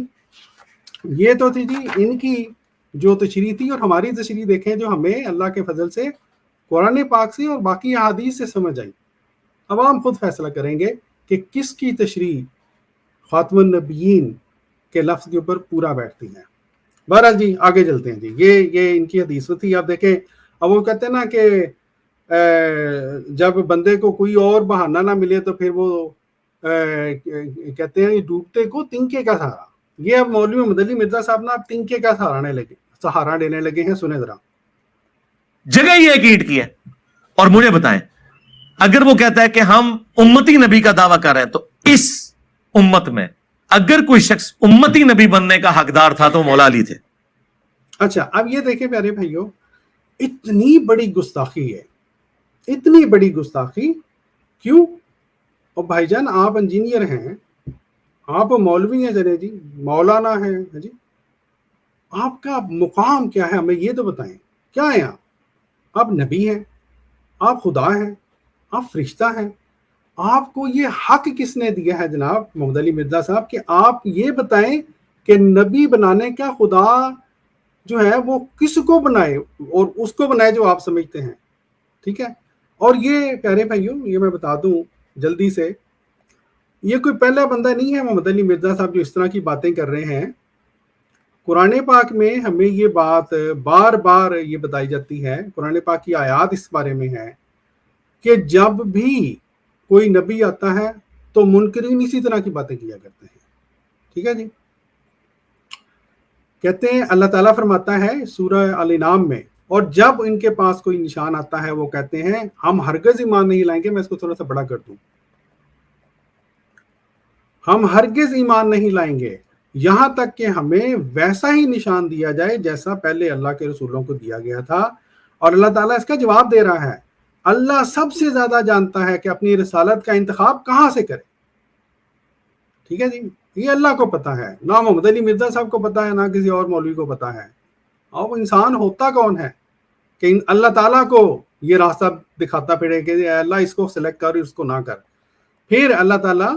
یہ تو تھی جی ان کی جو تشریح تھی, اور ہماری تشریح دیکھیں جو ہمیں اللہ کے فضل سے قرآن پاک سے اور باقی احادیث سے سمجھ آئی. اب ہم خود فیصلہ کریں گے کہ کس کی تشریح خاتم النبیین کے لفظ کے اوپر پورا بیٹھتی ہے. بہرحال جی آگے چلتے ہیں جی. یہ ان کی حدیث تھی. آپ دیکھیں اب وہ کہتے ہیں نا کہ جب بندے کو کوئی اور بہانہ نہ ملے تو پھر وہ کہتے ہیں ڈوبتے کو تنکے کا سہارا. یہ اب مولوی محمد علی مرزا صاحب نا اب تنکے کا سہارا دینے لگے ہیں. سنیں ذرا. جگہ یہ ایک اینٹ کی ہے, اور مجھے بتائیں اگر وہ کہتا ہے کہ ہم امتی نبی کا دعویٰ کر رہے ہیں تو اس امت میں اگر کوئی شخص امتی نبی بننے کا حقدار تھا تو مولا علی تھے. اچھا اب یہ دیکھیں پیارے بھائیوں, اتنی بڑی گستاخی ہے, اتنی بڑی گستاخی کیوں؟ اور بھائی جان آپ انجینئر ہیں, آپ مولوی ہیں, چلے جی مولانا ہیں جی, آپ کا مقام کیا ہے ہمیں یہ تو بتائیں. کیا ہے آپ نبی ہیں, آپ خدا ہیں, آپ فرشتہ ہیں, آپ کو یہ حق کس نے دیا ہے جناب محمد علی مرزا صاحب کہ آپ یہ بتائیں کہ نبی بنانے کا خدا جو ہے وہ کس کو بنائے, اور اس کو بنائے جو آپ سمجھتے ہیں. ٹھیک ہے. اور یہ پیارے بھائیوں یہ میں بتا دوں جلدی سے, یہ کوئی پہلا بندہ نہیں ہے محمد علی مرزا صاحب جو اس طرح کی باتیں کر رہے ہیں. قرآن پاک میں ہمیں یہ بات بار بار یہ بتائی جاتی ہے, قرآن پاک کی آیات اس بارے میں ہے کہ جب بھی کوئی نبی آتا ہے تو منکرین اسی طرح کی باتیں کیا کرتے ہیں. ٹھیک ہے جی. کہتے ہیں اللہ تعالیٰ فرماتا ہے سورہ الانعام میں, اور جب ان کے پاس کوئی نشان آتا ہے وہ کہتے ہیں ہم ہرگز ایمان نہیں لائیں گے. میں اس کو تھوڑا سا بڑا کر دوں, ہم ہرگز ایمان نہیں لائیں گے یہاں تک کہ ہمیں ویسا ہی نشان دیا جائے جیسا پہلے اللہ کے رسولوں کو دیا گیا تھا. اور اللہ تعالیٰ اس کا جواب دے رہا ہے, اللہ سب سے زیادہ جانتا ہے کہ اپنی رسالت کا انتخاب کہاں سے کرے. ٹھیک ہے جی. یہ اللہ کو پتا ہے, نہ محمد علی مرزا صاحب کو پتا ہے, نہ کسی اور مولوی کو پتا ہے. اور وہ انسان ہوتا کون ہے کہ اللہ تعالیٰ کو یہ راستہ دکھاتا پھرے کہ اے اللہ اس کو سلیکٹ کر اس کو نہ کر. پھر اللہ تعالیٰ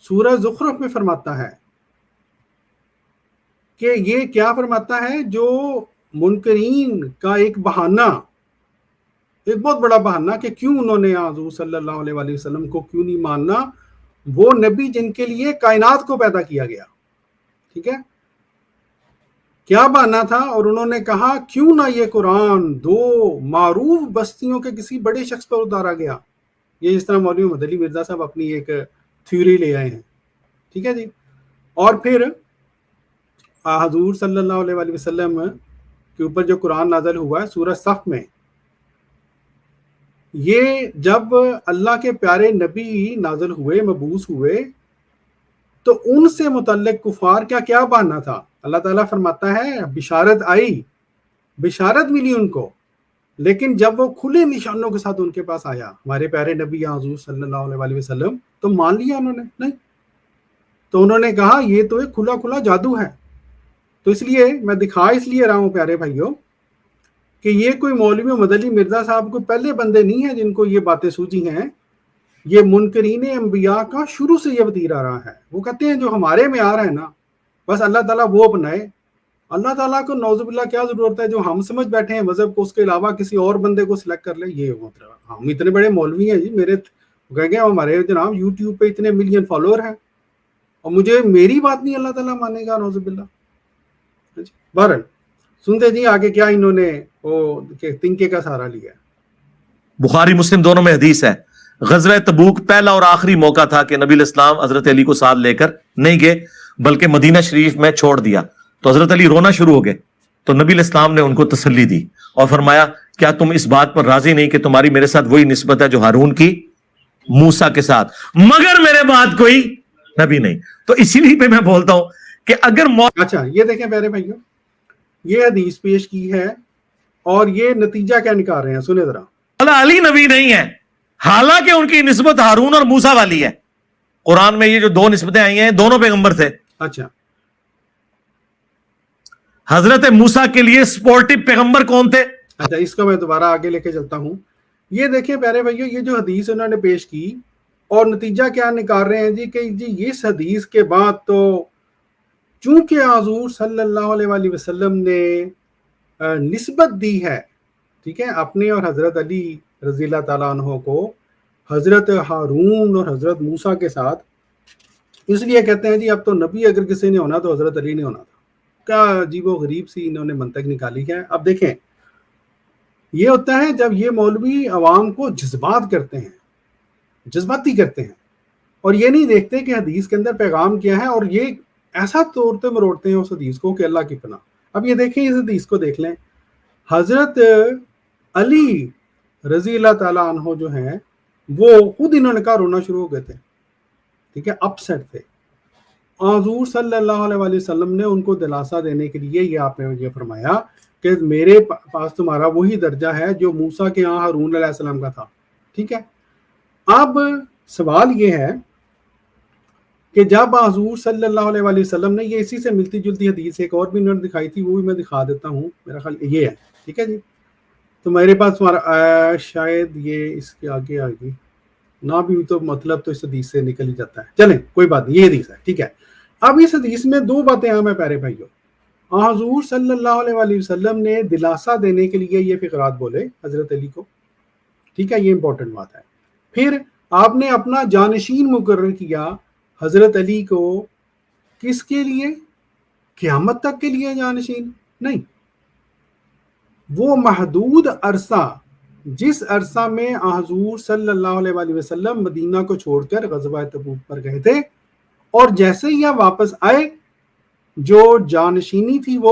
سورہ زخرف میں فرماتا ہے کہ یہ کیا فرماتا ہے, جو منکرین کا ایک بہانہ, ایک بہت بڑا بہانہ کہ کیوں انہوں نے حضور صلی اللہ علیہ وآلہ وسلم کو کیوں نہیں ماننا, وہ نبی جن کے لیے کائنات کو پیدا کیا گیا. ٹھیک ہے. کیا بہانہ تھا؟ اور انہوں نے کہا کیوں نہ یہ قرآن 2 معروف بستیوں کے کسی بڑے شخص پر اتارا گیا. یہ جس طرح مولوی محمد علی مرزا صاحب اپنی ایک تھیوری لے آئے ہیں. ٹھیک ہے جی. اور پھر حضور صلی اللہ علیہ وآلہ وسلم کے اوپر جو قرآن نازل ہوا ہے سورہ صف میں, یہ جب اللہ کے پیارے نبی نازل ہوئے, مبعوث ہوئے, تو ان سے متعلق کفار کیا بہانہ تھا. اللہ تعالیٰ فرماتا ہے بشارت آئی بشارت ملی ان کو، لیکن جب وہ کھلے نشانوں کے ساتھ ان کے پاس آیا ہمارے پیارے نبی حضور صلی اللہ علیہ وسلم، تو مان لیا انہوں نے نہیں، تو انہوں نے کہا یہ تو ایک کھلا کھلا جادو ہے۔ تو اس لیے میں دکھا اس لیے رہا ہوں پیارے بھائیوں کہ یہ کوئی مولوی مدنی مرزا صاحب کو پہلے بندے نہیں ہیں جن کو یہ باتیں سوجی ہیں، یہ منکرین انبیاء کا شروع سے یہ وتیر آ رہا ہے۔ وہ کہتے ہیں جو ہمارے میں آ رہا ہے نا بس اللہ تعالیٰ وہ اپنائے، اللہ تعالیٰ کو نعوذ باللہ کیا ضرورت ہے جو ہم سمجھ بیٹھے ہیں مذہب کو، اس کے علاوہ کسی اور بندے کو سلیکٹ کر لے۔ یہ ہم اتنے بڑے مولوی ہیں جی، میرے کہیں گے ہمارے جناب یوٹیوب پہ اتنے ملین فالوور ہیں اور مجھے میری بات نہیں اللہ تعالیٰ مانے گا، نعوذ باللہ۔ بہرحال سنتے جی آگے کیا انہوں نے وہ تنکے کا سہارا لیا۔ بخاری مسلم دونوں میں حدیث ہے، غزوہ تبوک پہلا اور آخری موقع تھا کہ نبی علیہ السلام حضرت علی کو ساتھ لے کر نہیں گئے بلکہ مدینہ شریف میں چھوڑ دیا، تو حضرت علی رونا شروع ہو گئے، تو نبی علیہ السلام نے ان کو تسلی دی اور فرمایا کیا تم اس بات پر راضی نہیں کہ تمہاری میرے ساتھ وہی نسبت ہے جو ہارون کی موسیٰ کے ساتھ، مگر میرے بعد کوئی نبی نہیں۔ تو اسی لیے پہ میں بولتا ہوں کہ اگر اچھا یہ دیکھیں پیارے بھائیوں، یہ حدیث پیش کی ہے اور یہ نتیجہ کیا نکال رہے ہیں، سنیں ذرا۔ مولا علی نبی نہیں ہے حالانکہ ان کی نسبت ہارون اور موسیٰ والی ہے۔ قرآن میں یہ جو دو نسبتیں آئی ہیں دونوں پیغمبر تھے۔ اچھا حضرت موسیٰ کے لیے سپورٹو پیغمبر کون تھے؟ اچھا اس کو میں دوبارہ آگے لے کے چلتا ہوں۔ یہ دیکھیں پیارے بھائیوں، یہ جو حدیث انہوں نے پیش کی اور نتیجہ کیا نکال رہے ہیں جی کہ جی اس حدیث کے بعد تو چونکہ حضور صلی اللہ علیہ وآلہ وسلم نے نسبت دی ہے، ٹھیک ہے، اپنے اور حضرت علی رضی اللہ تعالیٰ عنہ کو حضرت ہارون اور حضرت موسیٰ کے ساتھ، اس لیے کہتے ہیں جی اب تو نبی اگر کسی نے ہونا تو حضرت علی نے ہونا تھا۔ کیا عجیب و غریب سی انہوں نے منطق نکالی ہے۔ اب دیکھیں یہ ہوتا ہے جب یہ مولوی عوام کو جذبات کرتے ہیں، جذباتی کرتے ہیں، اور یہ نہیں دیکھتے کہ حدیث کے اندر پیغام کیا ہے، اور یہ ایسا توڑتے مروڑتے ہیں اس حدیث کو کہ اللہ کی پناہ۔ اب یہ دیکھیں اس حدیث کو دیکھ لیں، حضرت علی رضی اللہ تعالیٰ عنہ جو ہیں وہ خود انہوں نے کہا رونا شروع ہو گئے تھے، ٹھیک ہے، اپسیٹ تھے۔ حضور صلی اللہ علیہ وآلہ وسلم نے ان کو دلاسا دینے کے لیے یہ آپ نے یہ فرمایا کہ میرے پاس تمہارا وہی درجہ ہے جو موسیٰ کے ہاں ہارون علیہ السلام کا تھا، ٹھیک ہے۔ اب سوال یہ ہے کہ جب حضور صلی اللہ علیہ وآلہ وسلم نے یہ اسی سے ملتی جلتی حدیث ایک اور بھی انہوں نے دکھائی تھی، وہ بھی میں دکھا دیتا ہوں، میرا خیال یہ ہے، ٹھیک ہے جی۔ تو میرے پاس تمہارا شاید یہ اس کے آگے آئے نہ بھی تو مطلب تو اس حدیث سے نکل ہی جاتا ہے، چلیں کوئی بات نہیں، یہ حدیث ہے، ٹھیک ہے۔ اب اس حدیث میں دو باتیں اہم ہیں پیارے بھائیوں۔ حضور صلی اللہ علیہ وآلہ وسلم نے دلاسا دینے کے لیے یہ فقرات بولے حضرت علی کو، ٹھیک ہے، یہ امپورٹنٹ بات ہے۔ پھر آپ نے اپنا جانشین مقرر کیا حضرت علی کو، کس کے لیے؟ قیامت تک کے لیے جانشین نہیں، وہ محدود عرصہ جس عرصہ میں حضور صلی اللہ علیہ وآلہ وسلم مدینہ کو چھوڑ کر غزوہ تبوک پر گئے تھے، اور جیسے ہی آپ واپس آئے جو جانشینی تھی وہ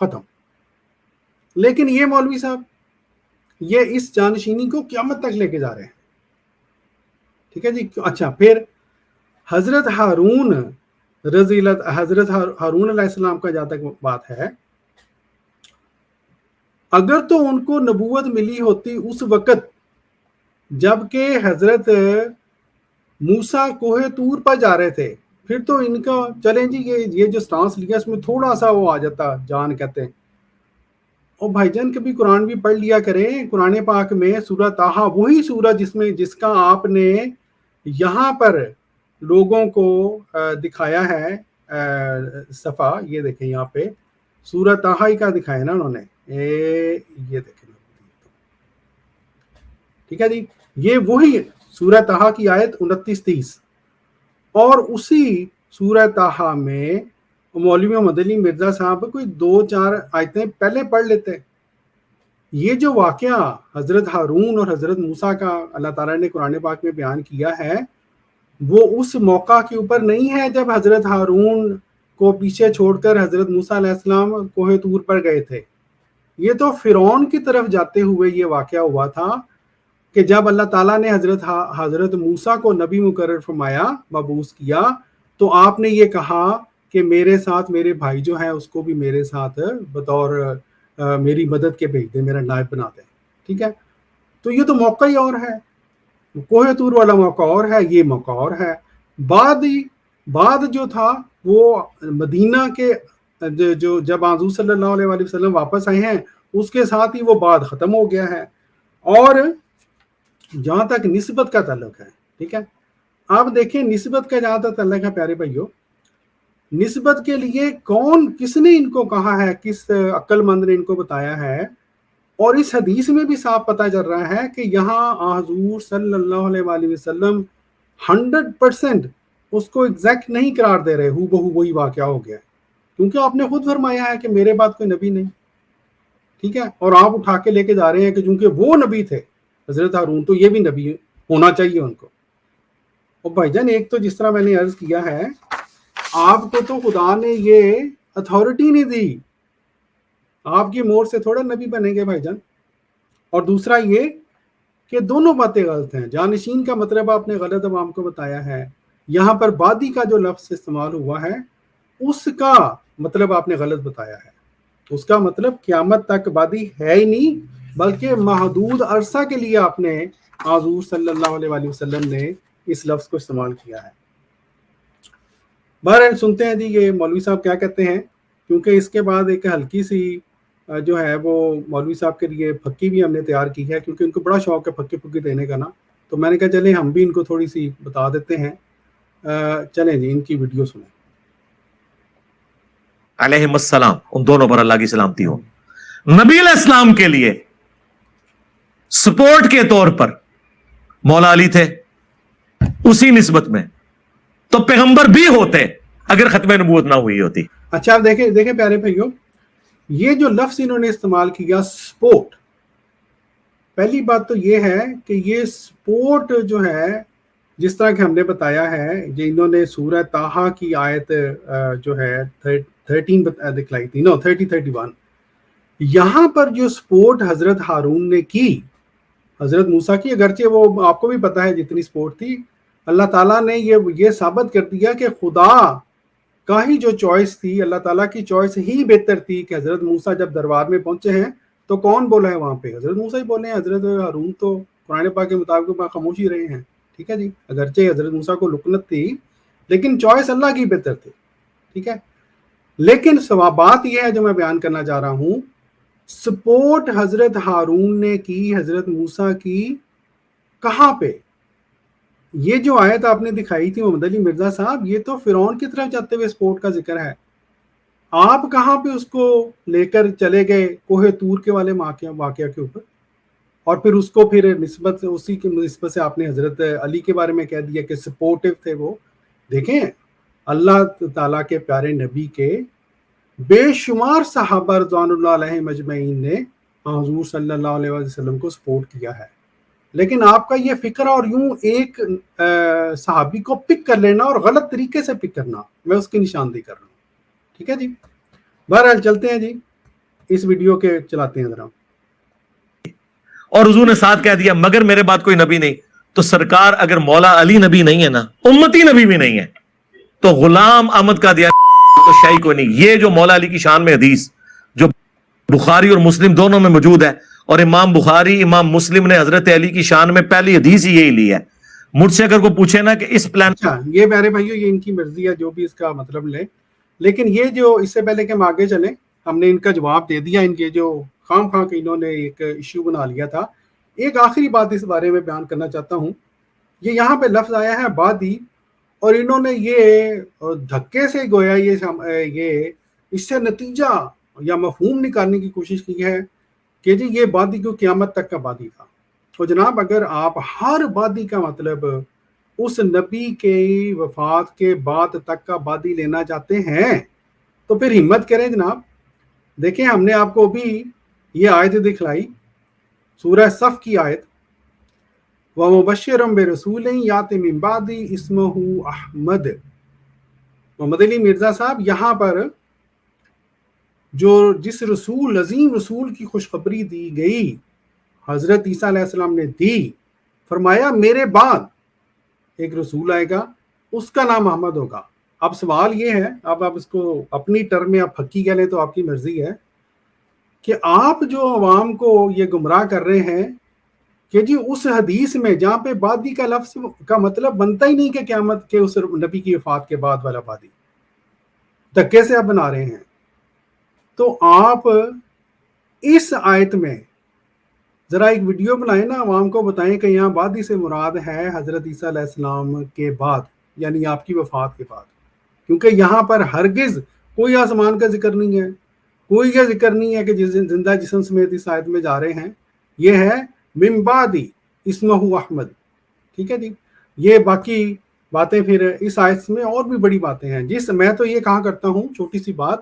ختم۔ لیکن یہ مولوی صاحب یہ اس جانشینی کو قیامت تک لے کے جا رہے ہیں، ٹھیک ہے جی۔ اچھا پھر حضرت ہارون حضرت ہارون علیہ السلام کا جہاں تک بات ہے، اگر تو ان کو نبوت ملی ہوتی اس وقت جب کہ حضرت موسیٰ کوہ طور پر جا رہے تھے، پھر تو ان کا چلیں جی یہ جو سٹانس لیا اس میں تھوڑا سا وہ آ جاتا جان کہتے ہیں۔ اور بھائی جان کبھی قرآن بھی پڑھ لیا کریں، قرآن پاک میں سورہ طٰہٰ وہی سورہ جس کا آپ نے یہاں پر لوگوں کو دکھایا ہے صفحہ، یہ دیکھیں یہاں پہ سورہ طٰہٰ کا دکھایا نا انہوں نے، یہ دیکھیں ٹھیک ہے جی، یہ وہی سورہ طٰہٰ کی آیت 29-30، اور اسی سورہ طٰہٰ میں مولوی مدنی مرزا صاحب کوئی 2-4 آیتیں پہلے پڑھ لیتے۔ یہ جو واقعہ حضرت ہارون اور حضرت موسیٰ کا اللہ تعالیٰ نے قرآن پاک میں بیان کیا ہے، وہ اس موقع کے اوپر نہیں ہے جب حضرت ہارون کو پیچھے چھوڑ کر حضرت موسیٰ علیہ السلام کوہ طور پر گئے تھے۔ یہ تو فرعون کی طرف جاتے ہوئے یہ واقعہ ہوا تھا کہ جب اللہ تعالیٰ نے حضرت موسیٰ کو نبی مقرر فرمایا، مبعوث کیا، تو آپ نے یہ کہا کہ میرے ساتھ میرے بھائی جو ہیں اس کو بھی میرے ساتھ بطور میری مدد کے بھیج دیں، میرا نائب بنا دیں. ٹھیک ہے، تو یہ تو موقع ہی اور ہے. کوہ طور والا موقع اور ہے، یہ موقع اور ہے. بعد جو تھا وہ مدینہ کے جو جب حضور صلی اللہ علیہ وآلہ وسلم واپس آئے ہیں اس کے ساتھ ہی وہ بعد ختم ہو گیا ہے. اور جہاں تک نسبت کا تعلق ہے، ٹھیک ہے، آپ دیکھیں نسبت کا جہاں تک تعلق ہے پیارے بھائیوں، نسبت کے لیے کس نے ان کو کہا ہے، کس عقل مند نے ان کو بتایا ہے. اور اس حدیث میں بھی صاف پتہ چل رہا ہے کہ یہاں حضور صلی اللہ علیہ وآلہ وسلم 100% اس کو ایگزیکٹ نہیں قرار دے رہے، ہو بہو وہی واقعہ ہو گیا، کیونکہ آپ نے خود فرمایا ہے کہ میرے بعد کوئی نبی نہیں. ٹھیک ہے، اور آپ اٹھا کے لے کے جا رہے ہیں کہ چونکہ وہ نبی تھے حضرت ہارون تو یہ بھی نبی ہونا چاہیے ان کو. اور بھائی جان ایک تو جس طرح میں نے عرض کیا ہے، آپ کو تو خدا نے یہ اتھارٹی نہیں دی، آپ کی مور سے تھوڑا نبی بنیں گے بھائی جان. اور دوسرا یہ کہ دونوں باتیں غلط ہیں. جانشین کا مطلب آپ نے غلط عوام کو بتایا ہے. یہاں پر بادی کا جو لفظ استعمال ہوا ہے اس کا مطلب آپ نے غلط بتایا ہے. اس کا مطلب قیامت تک بادی ہے ہی نہیں، بلکہ محدود عرصہ کے لیے آپ نے حضور صلی اللہ علیہ وآلہ وسلم نے اس لفظ کو استعمال کیا ہے. بہرحال سنتے ہیں جی یہ مولوی صاحب کیا کہتے ہیں، کیونکہ اس کے بعد ایک ہلکی سی جو ہے وہ مولوی صاحب کے لیے پھکی بھی ہم نے تیار کی ہے، کیونکہ ان کو بڑا شوق ہے پھکی دینے کا نا. تو میں نے کہا چلیں ہم بھی ان کو تھوڑی سی بتا دیتے ہیں. چلیں جی ان کی ویڈیو سنیں. علیہم السلام، ان دونوں پر اللہ کی سلامتی ہو. نبی علیہ السلام کے لیے سپورٹ کے طور پر مولا علی تھے، اسی نسبت میں تو پیغمبر بھی ہوتے اگر ختم نبوت نہ ہوئی ہوتی. اچھا آپ دیکھیں پیارے بھائیوں، یہ جو لفظ انہوں نے استعمال کیا سپورٹ، پہلی بات تو یہ ہے کہ یہ سپورٹ جو ہے جس طرح کہ ہم نے بتایا ہے، جو انہوں نے سورہ طٰہٰ کی آیت جو ہے 13 دکھلائی تھی، 31، یہاں پر جو سپورٹ حضرت ہارون نے کی حضرت موسیٰ کی، اگرچہ وہ آپ کو بھی پتا ہے جتنی سپورٹ تھی، اللہ تعالیٰ نے یہ ثابت کر دیا کہ خدا کا ہی جو چوائس تھی، اللہ تعالیٰ کی چوائس ہی بہتر تھی کہ حضرت موسیٰ جب دربار میں پہنچے ہیں تو کون بولا ہے وہاں پہ؟ حضرت موسیٰ ہی بولے ہیں. حضرت ہارون تو قرآن پاک کے مطابق خاموش ہی رہے ہیں. ٹھیک ہے جی، اگرچہ حضرت موسیٰ کو لکنت تھی لیکن چوائس اللہ کی بہتر تھی. ٹھیک ہے، لیکن بات یہ ہے جو میں بیان کرنا چاہ رہا ہوں، سپورٹ حضرت ہارون نے کی حضرت موسیٰ کی کہاں پہ؟ یہ جو آیت آپ نے دکھائی تھی محمد علی مرزا صاحب، یہ تو فرعون کی طرف جاتے ہوئے سپورٹ کا ذکر ہے. آپ کہاں پہ اس کو لے کر چلے گئے کوہ طور کے والے واقعہ کے اوپر، اور پھر اس کو پھر اسی کی نسبت سے آپ نے حضرت علی کے بارے میں کہہ دیا کہ سپورٹیو تھے وہ. دیکھیں اللہ تعالیٰ کے پیارے نبی کے بے شمار صحابہ رضوان اللہ علیہم اجمعین نے حضور صلی اللہ علیہ وسلم کو سپورٹ کیا ہے، لیکن آپ کا یہ فکر اور یوں ایک صحابی کو پک کر لینا اور غلط طریقے سے پک کرنا، میں اس کی نشاندہی کر رہا ہوں. ٹھیک ہے جی، بہرحال چلتے ہیں جی اس ویڈیو کے چلاتے ہیں ذرا. اور حضور نے ساتھ کہہ دیا مگر میرے بعد کوئی نبی نہیں. تو سرکار اگر مولا علی نبی نہیں ہے نا، امتی نبی بھی نہیں ہے، تو غلام احمد کا دیا تو شاہی کو نہیں. یہ جو مولا علی کی شان میں حدیث جو بخاری اور مسلم دونوں میں موجود ہے، اور امام بخاری امام مسلم نے حضرت علی کی شان میں پہلی حدیث ہی یہی لی ہے. مجھ سے اگر کوئی پوچھے نا کہ اس پلان، اچھا یہ پیارے بھائیو یہ ان کی مرضی ہے جو بھی اس کا مطلب لے، لیکن یہ جو اس سے پہلے کہ ہم آگے چلیں، ہم نے ان کا جواب دے دیا. ان کے جو خام کے انہوں نے ایک ایشو بنا لیا تھا. ایک آخری بات اس بارے میں بیان کرنا چاہتا ہوں. یہ یہاں پہ لفظ آیا ہے بادی، اور انہوں نے یہ دھکے سے گویا یہ اس سے نتیجہ یا مفہوم نکالنے کی کوشش کی ہے کہ جی یہ بادی کو قیامت تک کا بادی تھا. تو جناب اگر آپ ہر بادی کا مطلب اس نبی کے وفات کے بعد تک کا بادی لینا چاہتے ہیں تو پھر ہمت کریں جناب. دیکھیں ہم نے آپ کو بھی یہ آیت دکھلائی، سورہ صف کی آیت، وَمُبَشِّرًا بِرَسُولٍ یَأْتِی مِن بَعْدِی اسْمُهُ احمد. محمد علی مرزا صاحب یہاں پر جس رسول عظیم رسول کی خوشخبری دی گئی حضرت عیسیٰ علیہ السلام نے دی، فرمایا میرے بعد ایک رسول آئے گا، اس کا نام احمد ہوگا. اب سوال یہ ہے، اب آپ اس کو اپنی ٹرم میں آپ پھکی کہہ لیں تو آپ کی مرضی ہے، کہ آپ جو عوام کو یہ گمراہ کر رہے ہیں کہ جی اس حدیث میں جہاں پہ بادی کا لفظ کا مطلب بنتا ہی نہیں کہ قیامت کے اس نبی کی وفات کے بعد والا بادی، دھکے سے آپ بنا رہے ہیں. تو آپ اس آیت میں ذرا ایک ویڈیو بنائیں نا، عوام کو بتائیں کہ یہاں بادی سے مراد ہے حضرت عیسیٰ علیہ السلام کے بعد، یعنی آپ کی وفات کے بعد، کیونکہ یہاں پر ہرگز کوئی آسمان کا ذکر نہیں ہے، کوئی یہ ذکر نہیں ہے کہ جس زندہ جسم سمیت اس آیت میں جا رہے ہیں. یہ ہے من بعدی اسمہ احمد. ٹھیک ہے جی. یہ باقی باتیں پھر اس آیت میں اور بھی بڑی باتیں ہیں. میں تو یہ کہا کرتا ہوں چھوٹی سی بات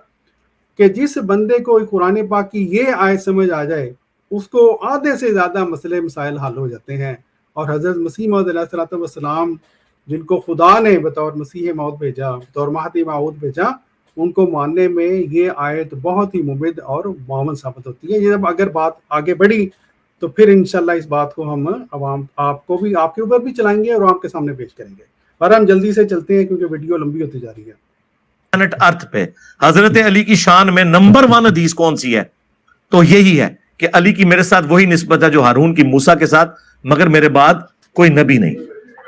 کہ جس بندے کو قرآن پاک کی یہ آیت سمجھ آ جائے اس کو آدھے سے زیادہ مسئلے مسائل حل ہو جاتے ہیں. اور حضرت مسیح موعود علیہ الصلوۃ والسلام جن کو خدا نے بطور مسیح موعود بھیجا، بطور مہدی موعود بھیجا، ان کو ماننے میں یہ آیت بہت ہی مبید اور معاون ثابت ہوتی ہے. یہ جب اگر بات آگے بڑھی تو پھر انشاءاللہ اس بات کو ہم عوام آپ کو بھی آپ کے اوپر بھی چلائیں گے اور آپ کے سامنے پیش کریں گے. اور ہم جلدی سے چلتے ہیں کیونکہ ویڈیو لمبی ہوتی جا رہی ہے. پلانٹ ارتھ پہ حضرت علی کی شان میں نمبر 1 حدیث کون سی ہے؟ تو یہی ہے کہ علی کی میرے ساتھ وہی نسبت ہے جو ہارون کی موسیٰ کے ساتھ، مگر میرے بعد کوئی نبی نہیں.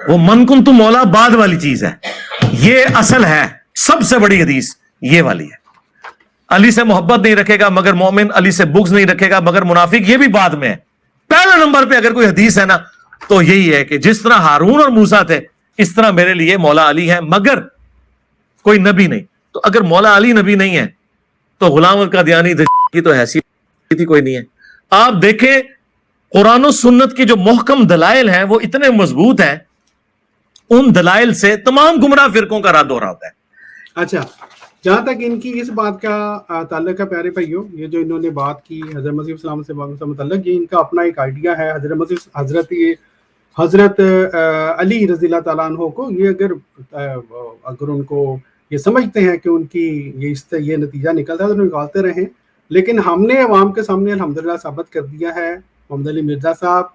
وہ من کنت مولا بعد والی چیز ہے، یہ اصل ہے. سب سے بڑی حدیث یہ والی ہے. علی سے محبت نہیں رکھے گا مگر مومن، علی سے بغض نہیں رکھے گا مگر منافق، یہ بھی بعد میں ہے. پہلے نمبر پہ اگر کوئی حدیث ہے نا تو یہی ہے کہ جس طرح ہارون اور موسیٰ تھے اس طرح میرے لیے مولا علی ہے مگر کوئی نبی نہیں. تو اگر مولا علی نبی نہیں ہے تو غلام القادیانی کی تو حیثیت ہی کوئی نہیں ہے. آپ دیکھیں قرآن و سنت کے جو محکم دلائل ہیں وہ اتنے مضبوط ہیں، ان دلائل سے تمام گمراہ فرقوں کا رد ہو رہا ہوتا ہے. اچھا، جہاں تک ان کی اس بات کا تعلق ہے پیارے بھائیوں، یہ جو انہوں نے بات کی حضرت مسیح السلام سے متعلق، یہ ان کا اپنا ایک آئیڈیا ہے. حضرت علی رضی اللہ تعالیٰ عنہ کو یہ اگر ان کو یہ سمجھتے ہیں کہ ان کی یہ نتیجہ نکلتا ہے تو نکالتے رہیں، لیکن ہم نے عوام کے سامنے الحمدللہ ثابت کر دیا ہے محمد علی مرزا صاحب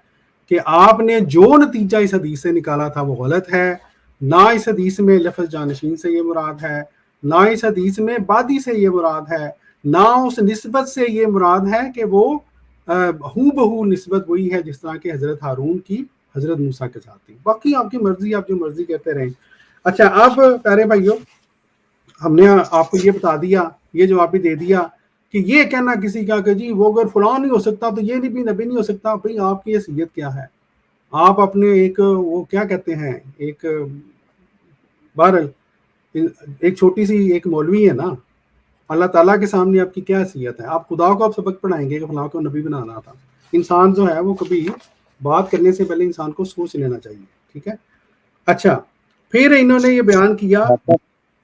کہ آپ نے جو نتیجہ اس حدیث سے نکالا تھا وہ غلط ہے. نہ اس حدیث میں لفظ جانشین سے یہ مراد ہے، نہ اس حدیث میں بادی سے یہ مراد ہے، نہ اس نسبت سے یہ مراد ہے کہ وہ ہو بہو نسبت وہی ہے جس طرح کہ حضرت ہارون کی حضرت موسیٰ کے ساتھ تھی. باقی آپ کی مرضی، آپ جو مرضی کہتے رہیں. اچھا، اب پیارے بھائیوں ہم نے آپ کو یہ بتا دیا، یہ جواب بھی دے دیا کہ یہ کہنا کسی کا کہ جی وہ اگر فلاں نہیں ہو سکتا تو یہ بھی نبی نہیں ہو سکتا. بھائی آپ کی حیثیت کیا ہے؟ آپ اپنے ایک وہ کیا کہتے ہیں ایک بہرحال ایک چھوٹی سی ایک مولوی ہے نا، اللہ تعالیٰ کے سامنے آپ کی کیا حیثیت ہے؟ آپ خدا کو آپ سبق پڑھائیں گے کہ فلاں کو نبی بنانا تھا؟ انسان جو ہے وہ کبھی بات کرنے سے پہلے انسان کو سوچ لینا چاہیے. ٹھیک ہے. اچھا، پھر انہوں نے یہ بیان کیا.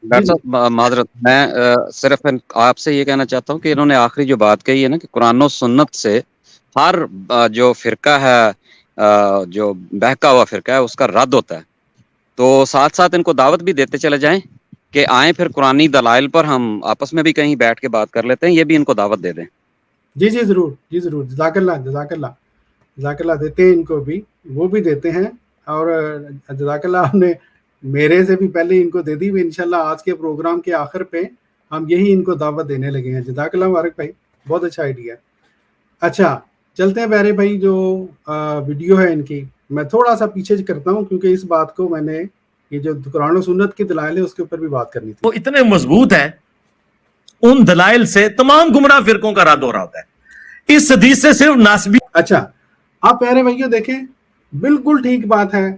ڈاکٹر صاحب معذرت، میں صرف آپ سے یہ کہنا چاہتا ہوں کہ انہوں نے آخری جو بات کہی ہے نا کہ قرآن و سنت سے ہر جو فرقہ ہے، جو بہکا ہوا فرقہ ہے، اس کا رد ہوتا ہے. تو ساتھ ساتھ ان کو دعوت بھی دیتے چلے جائیں کہ آئیں پھر قرآنی دلائل پر ہم آپس میں بھی کہیں بیٹھ کے بات کر لیتے ہیں، یہ بھی ان کو دعوت دے دیں. جی ضرور، جی ضرور. جزاک اللہ دیتے ہیں ان کو بھی، وہ بھی دیتے ہیں. اور جزاک اللہ ہم نے میرے سے بھی پہلے ان کو دے دی. انشاءاللہ آج کے پروگرام کے آخر پہ ہم یہی ان کو دعوت دینے لگے ہیں. جزاک اللہ مبارک بھائی، بہت اچھا آئیڈیا. اچھا چلتے ہیں پیارے بھائی، جو ویڈیو ہے ان کی میں تھوڑا سا پیچھے کرتا ہوں کیونکہ اس بات کو میں نے یہ جو قرآن و سنت کی دلائل ہے اس کے اوپر بھی بات کرنی تھی. وہ اتنے مضبوط ہیں، ان دلائل سے تمام گمراہ فرقوں کا رد ہو رہا ہوتا ہے. اس حدیث سے صرف ناسبی. اچھا، آپ پیارے بھائیوں دیکھیں، بالکل ٹھیک بات ہے.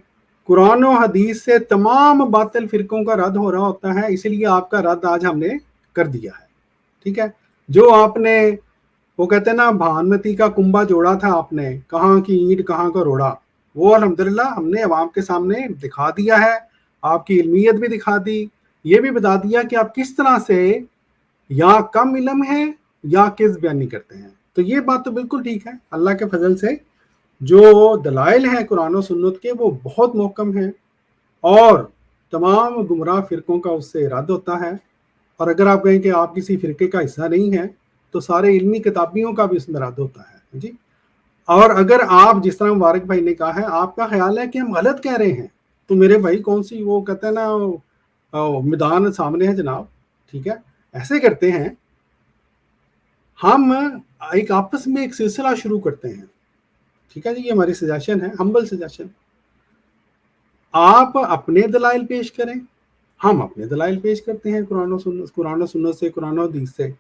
قرآن و حدیث سے تمام باطل فرقوں کا رد ہو رہا ہوتا ہے، اس لیے آپ کا رد آج ہم نے کر دیا ہے. ٹھیک ہے. جو آپ نے وہ کہتے ہیں نا بھانمتی کا کنبا جوڑا تھا، آپ نے کہاں کی اینٹ کہاں کا روڑا، وہ الحمدللہ ہم نے عوام کے سامنے دکھا دیا ہے. آپ کی علمیت بھی دکھا دی، یہ بھی بتا دیا کہ آپ کس طرح سے یا کم علم ہے یا کس بیانی کرتے ہیں. تو یہ بات تو بالکل ٹھیک ہے. اللہ کے فضل سے جو دلائل ہیں قرآن و سنت کے وہ بہت محکم ہیں اور تمام گمراہ فرقوں کا اس سے رد ہوتا ہے. اور اگر آپ کہیں کہ آپ کسی فرقے کا حصہ نہیں ہیں تو سارے علمی کتابیوں کا بھی اس میں رد ہوتا ہے. جی، اور اگر آپ جس طرح مبارک بھائی نے کہا ہے آپ کا خیال ہے کہ ہم غلط کہہ رہے ہیں تو میرے بھائی کون سی وہ کہتے ہیں نا میدان سامنے ہے جناب. ٹھیک ہے، ایسے کرتے ہیں ہم ایک آپس میں ایک سلسلہ شروع کرتے ہیں، ٹھیک ہے جی، یہ ہماری سجیشن ہے، ہمبل سجیشن. آپ اپنے دلائل پیش کریں، ہم اپنے دلائل پیش کرتے ہیں قرآن و سنت سے، قرآن و حدیث سے.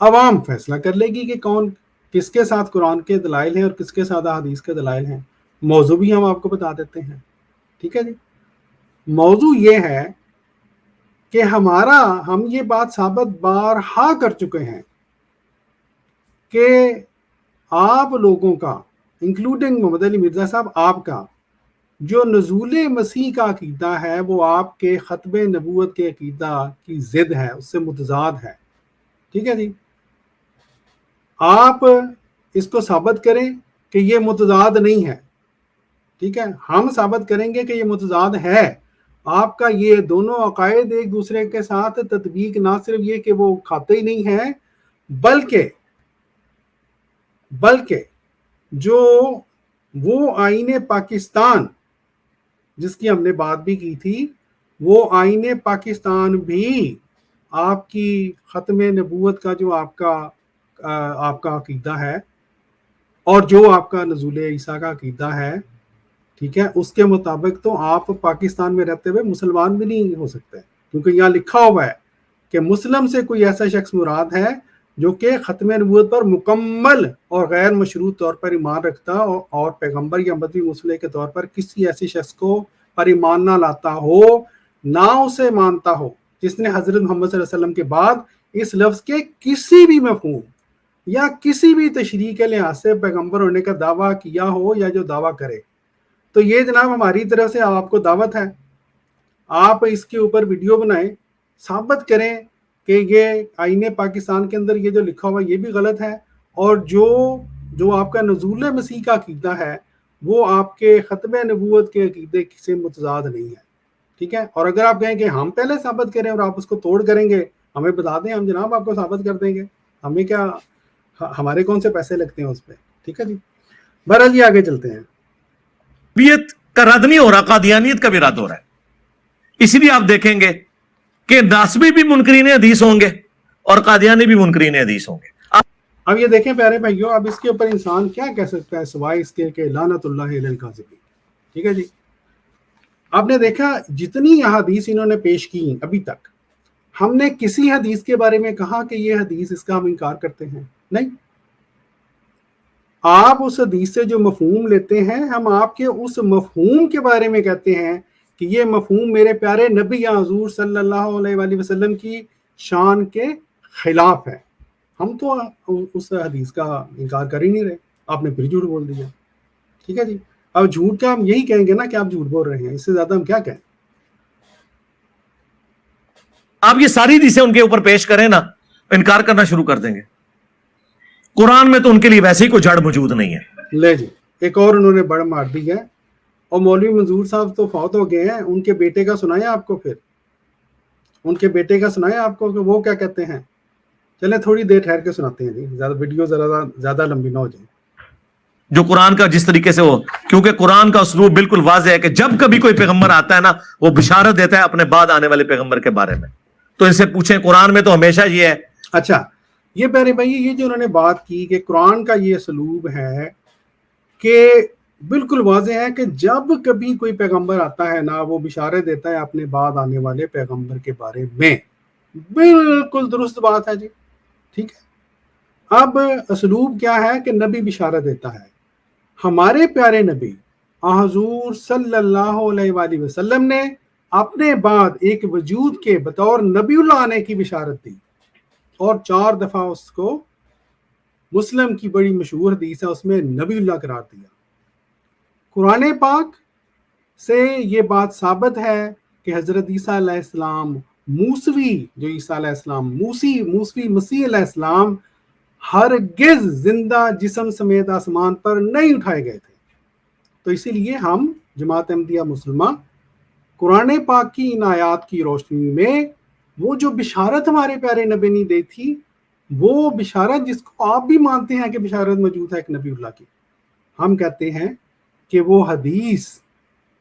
عوام فیصلہ کر لے گی کہ کون کس کے ساتھ قرآن کے دلائل ہیں اور کس کے ساتھ حدیث کے دلائل ہیں. موضوع بھی ہم آپ کو بتا دیتے ہیں، ٹھیک ہے جی. موضوع یہ ہے کہ ہم یہ بات ثابت بارہا کر چکے ہیں کہ آپ لوگوں کا، انکلوڈنگ محمد علی مرزا صاحب، آپ کا جو نزول مسیح کا عقیدہ ہے وہ آپ کے ختم نبوت کے عقیدہ کی ضد ہے، اس سے متضاد ہے، ٹھیک ہے جی. آپ اس کو ثابت کریں کہ یہ متضاد نہیں ہے، ٹھیک ہے. ہم ثابت کریں گے کہ یہ متضاد ہے. آپ کا یہ دونوں عقائد ایک دوسرے کے ساتھ تطبیق نہ صرف یہ کہ وہ کھاتے ہی نہیں ہیں، بلکہ جو وہ آئین پاکستان جس کی ہم نے بات بھی کی تھی، وہ آئین پاکستان بھی آپ کی ختم نبوت کا جو آپ کا عقیدہ ہے اور جو آپ کا نزول عیسیٰ کا عقیدہ ہے، ٹھیک ہے، اس کے مطابق تو آپ پاکستان میں رہتے ہوئے مسلمان بھی نہیں ہو سکتے، کیونکہ یہاں لکھا ہوا ہے کہ مسلم سے کوئی ایسا شخص مراد ہے جو کہ ختم نبوت پر مکمل اور غیر مشروط طور پر ایمان رکھتا اور پیغمبر یا مدنی مسلح کے طور پر کسی ایسے شخص کو پر ایمان نہ لاتا ہو، نہ اسے مانتا ہو جس نے حضرت محمد صلی اللہ علیہ وسلم کے بعد اس لفظ کے کسی بھی مفہوم یا کسی بھی تشریح کے لحاظ سے پیغمبر ہونے کا دعویٰ کیا ہو یا جو دعویٰ کرے. تو یہ جناب ہماری طرف سے آپ کو دعوت ہے، آپ اس کے اوپر ویڈیو بنائیں، ثابت کریں کہ یہ آئین پاکستان کے اندر یہ جو لکھا ہوا یہ بھی غلط ہے، اور جو آپ کا نزول مسیح کا عقیدہ ہے وہ آپ کے ختم نبوت کے عقیدے سے متضاد نہیں ہے، ٹھیک ہے. اور اگر آپ کہیں کہ ہم پہلے ثابت کریں اور آپ اس کو توڑ کریں گے، ہمیں بتا دیں، ہم جناب آپ کو ثابت کر دیں گے، ہمیں کیا، ہمارے کون سے پیسے لگتے ہیں اس پہ، ٹھیک ہے جی. بہرحال جی آگے چلتے ہیں. کا رد نہیں ہو رہا، قادیانیت کا بھی رد ہو رہا ہے. اسی لیے آپ دیکھیں گے کہ ناسبی بھی منکرین حدیث ہوں گے اور قادیانی بھی منکرین حدیث ہوں گے. اب یہ دیکھیں پیارے بھائیوں، اب اس کے اوپر انسان کیا کہہ سکتا ہے سوائے اس کے کہ لعنت اللہ علی الکاذبین، ٹھیک ہے جی. آپ نے دیکھا جتنی احادیث انہوں نے پیش کی ابھی تک، ہم نے کسی حدیث کے بارے میں کہا کہ یہ حدیث اس کا ہم انکار کرتے ہیں؟ نہیں. آپ اس حدیث سے جو مفہوم لیتے ہیں، ہم آپ کے اس مفہوم کے بارے میں کہتے ہیں کہ یہ مفہوم میرے پیارے نبی یا حضور صلی اللہ علیہ وآلہ وسلم کی شان کے خلاف ہے. ہم تو اس حدیث کا انکار کر ہی نہیں رہے، آپ نے پھر جھوٹ بول دیا، ٹھیک ہے جی. اب جھوٹ کا ہم یہی کہیں گے نا کہ آپ جھوٹ بول رہے ہیں، اس سے زیادہ ہم کیا کہیں. آپ یہ ساری حدیثیں ان کے اوپر پیش کریں نا، انکار کرنا شروع کر دیں گے. قرآن میں تو ان کے لیے ویسے ہی کوئی جڑ موجود نہیں ہے. لے جی ایک اور انہوں نے بڑھ مار دی ہے، اور مولوی منظور صاحب تو فوت ہو گئے ہیں، ان کے بیٹے کا سنائیں آپ کو، پھر ان کے بیٹے کا سنائیں آپ کو کہ وہ کیا کہتے ہیں. چلیں تھوڑی دیر ٹھہر کے سناتے ہیں جی، زیادہ ویڈیو زیادہ لمبی نہ ہو جائے. جو قرآن کا جس طریقے سے ہو، کیونکہ قرآن کا اسلوب بالکل واضح ہے کہ جب کبھی کوئی پیغمبر آتا ہے نا، وہ بشارت دیتا ہے اپنے بعد آنے والے پیغمبر کے بارے میں. تو ان سے پوچھیں، قرآن میں تو ہمیشہ یہ ہے. اچھا یہ پیارے بھائی، یہ جو انہوں نے بات کی کہ قرآن کا یہ اسلوب ہے کہ بالکل واضح ہے کہ جب کبھی کوئی پیغمبر آتا ہے نا، وہ بشارت دیتا ہے اپنے بعد آنے والے پیغمبر کے بارے میں. بالکل درست بات ہے جی، ٹھیک ہے. اب اسلوب کیا ہے کہ نبی بشارت دیتا ہے. ہمارے پیارے نبی حضور صلی اللہ علیہ وآلہ وسلم نے اپنے بعد ایک وجود کے بطور نبی اللہ آنے کی بشارت دی، اور 4 دفعہ اس کو مسلم کی بڑی مشہور حدیث ہے، اس میں نبی اللہ قرار دیا. قرآن پاک سے یہ بات ثابت ہے کہ حضرت عیسیٰ علیہ السلام موسوی، جو عیسیٰ علیہ السلام موسوی مسیح علیہ السلام ہرگز زندہ جسم سمیت آسمان پر نہیں اٹھائے گئے تھے. تو اسی لیے ہم جماعت احمدیہ مسلمہ قرآن پاک کی ان آیات کی روشنی میں وہ جو بشارت ہمارے پیارے نبی نے دی تھی، وہ بشارت جس کو آپ بھی مانتے ہیں کہ بشارت موجود ہے ایک نبی اللہ کی، ہم کہتے ہیں کہ وہ